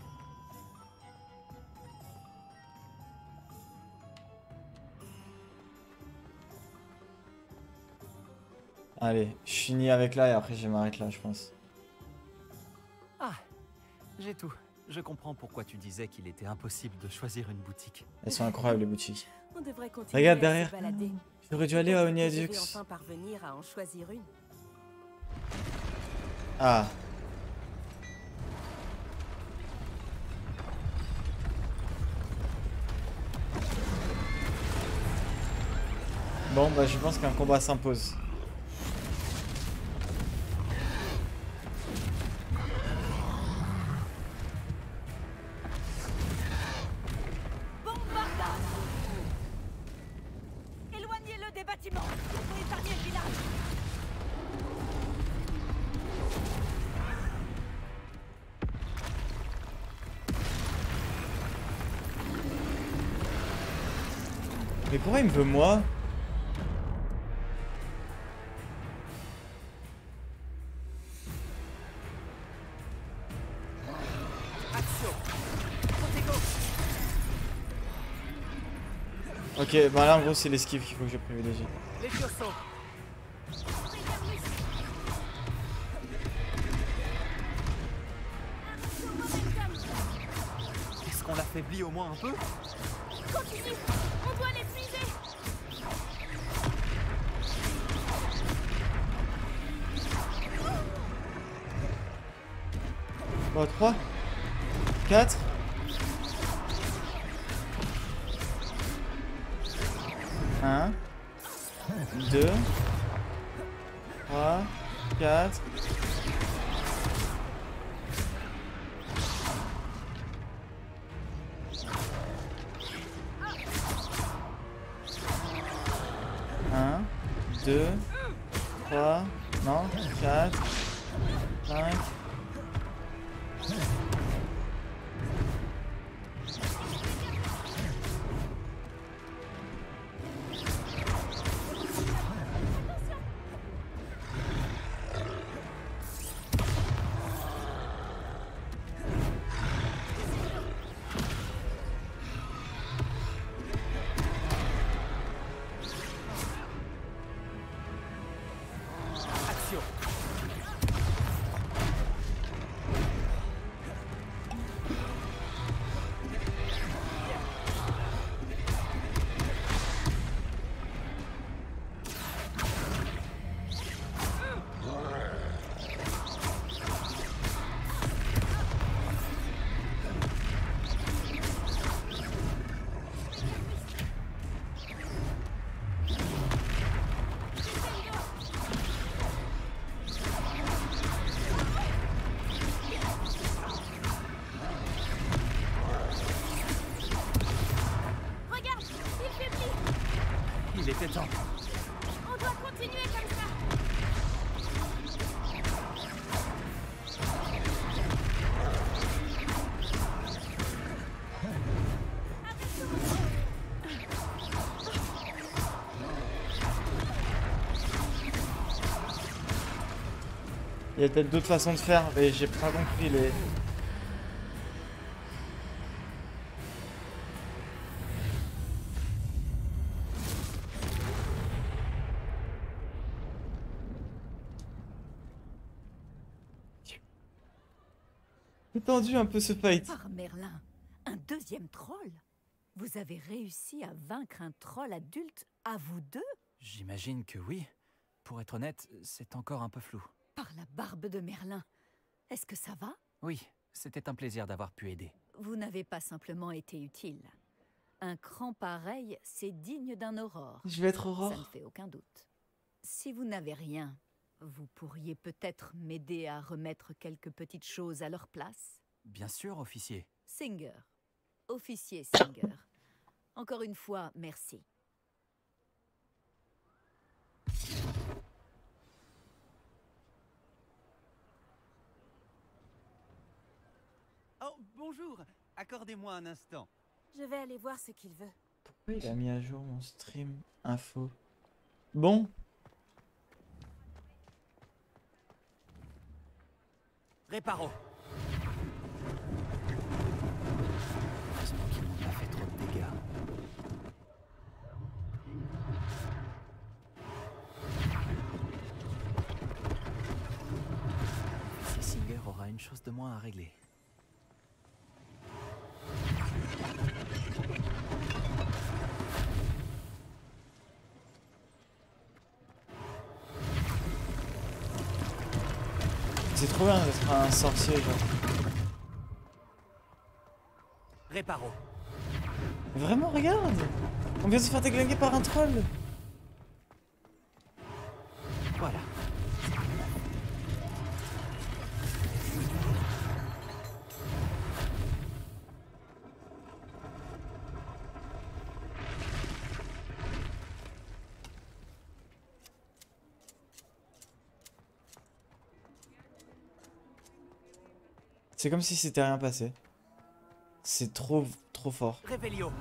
Speaker 1: Allez, je finis avec là et après je m'arrête là, je pense.
Speaker 6: Ah, j'ai tout. Je comprends pourquoi tu disais qu'il était impossible de choisir une boutique.
Speaker 1: Elles sont incroyables les boutiques.
Speaker 15: On devrait continuer
Speaker 1: Regarde
Speaker 15: à
Speaker 1: derrière.
Speaker 15: se balader.
Speaker 1: J'aurais dû aller à
Speaker 15: Peut-être que je
Speaker 1: Oniadux.
Speaker 15: vais enfin parvenir à en choisir une.
Speaker 1: Ah. Bon bah je pense qu'un combat s'impose.
Speaker 3: Éloignez-le des bâtiments. Il faut épargner le village.
Speaker 1: Mais pourquoi il me veut moi? Ok, bah là en gros c'est l'esquive qu'il faut que je privilégie.
Speaker 6: Les chaussons. Est-ce qu'on l'affaiblit au moins un peu?
Speaker 15: Continue. On doit l'épuiser.
Speaker 1: Bon, 3, 4. Un, 2, 3, 4. Un, 2, 3, non, 4, 5.
Speaker 6: Il était temps.
Speaker 15: On doit continuer comme ça.
Speaker 1: Il y a peut-être d'autres façons de faire, mais j'ai pas compris les... C'est tendu un peu ce fight.
Speaker 12: Par Merlin, un deuxième troll? Vous avez réussi à vaincre un troll adulte à vous deux?
Speaker 6: J'imagine que oui. Pour être honnête, c'est encore un peu flou.
Speaker 12: Par la barbe de Merlin. Est-ce que ça va?
Speaker 6: Oui, c'était un plaisir d'avoir pu aider.
Speaker 12: Vous n'avez pas simplement été utile. Un cran pareil, c'est digne d'un aurore.
Speaker 1: Je vais être Aurore.
Speaker 12: Ça ne fait aucun doute. Si vous n'avez rien, vous pourriez peut-être m'aider à remettre quelques petites choses à leur place?
Speaker 6: Bien sûr, officier.
Speaker 12: Singer. Officier Singer. Encore une fois, merci.
Speaker 10: Oh, bonjour. Accordez-moi un instant.
Speaker 15: Je vais aller voir ce qu'il veut.
Speaker 1: Pourquoi il a mis à jour mon stream info? Bon.
Speaker 10: Réparo.
Speaker 6: Heureusement qu'ils n'ont pas fait trop de dégâts. Officier Singer aura une chose de moins à régler.
Speaker 1: C'est trop bien d'être un sorcier, genre.
Speaker 10: Réparo.
Speaker 1: Vraiment, regarde! On vient de se faire déglinguer par un troll!
Speaker 6: Voilà.
Speaker 1: C'est comme si c'était rien passé. C'est trop fort.
Speaker 10: Révélio.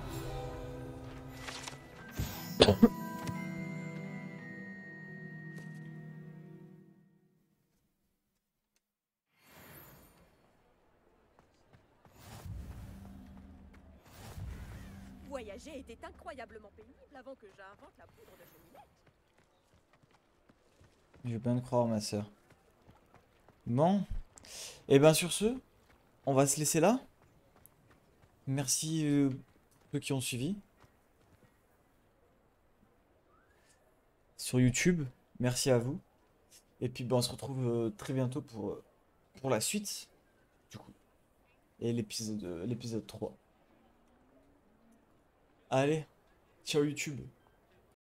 Speaker 3: Voyager était incroyablement pénible avant que j'invente la poudre de cheminette.
Speaker 1: Je veux bien te croire, ma soeur. Bon. Et ben sur ce, on va se laisser là. Merci ceux qui ont suivi. Sur YouTube, merci à vous. Et puis ben, on se retrouve très bientôt pour la suite. Du coup. Et l'épisode 3. Allez, ciao YouTube.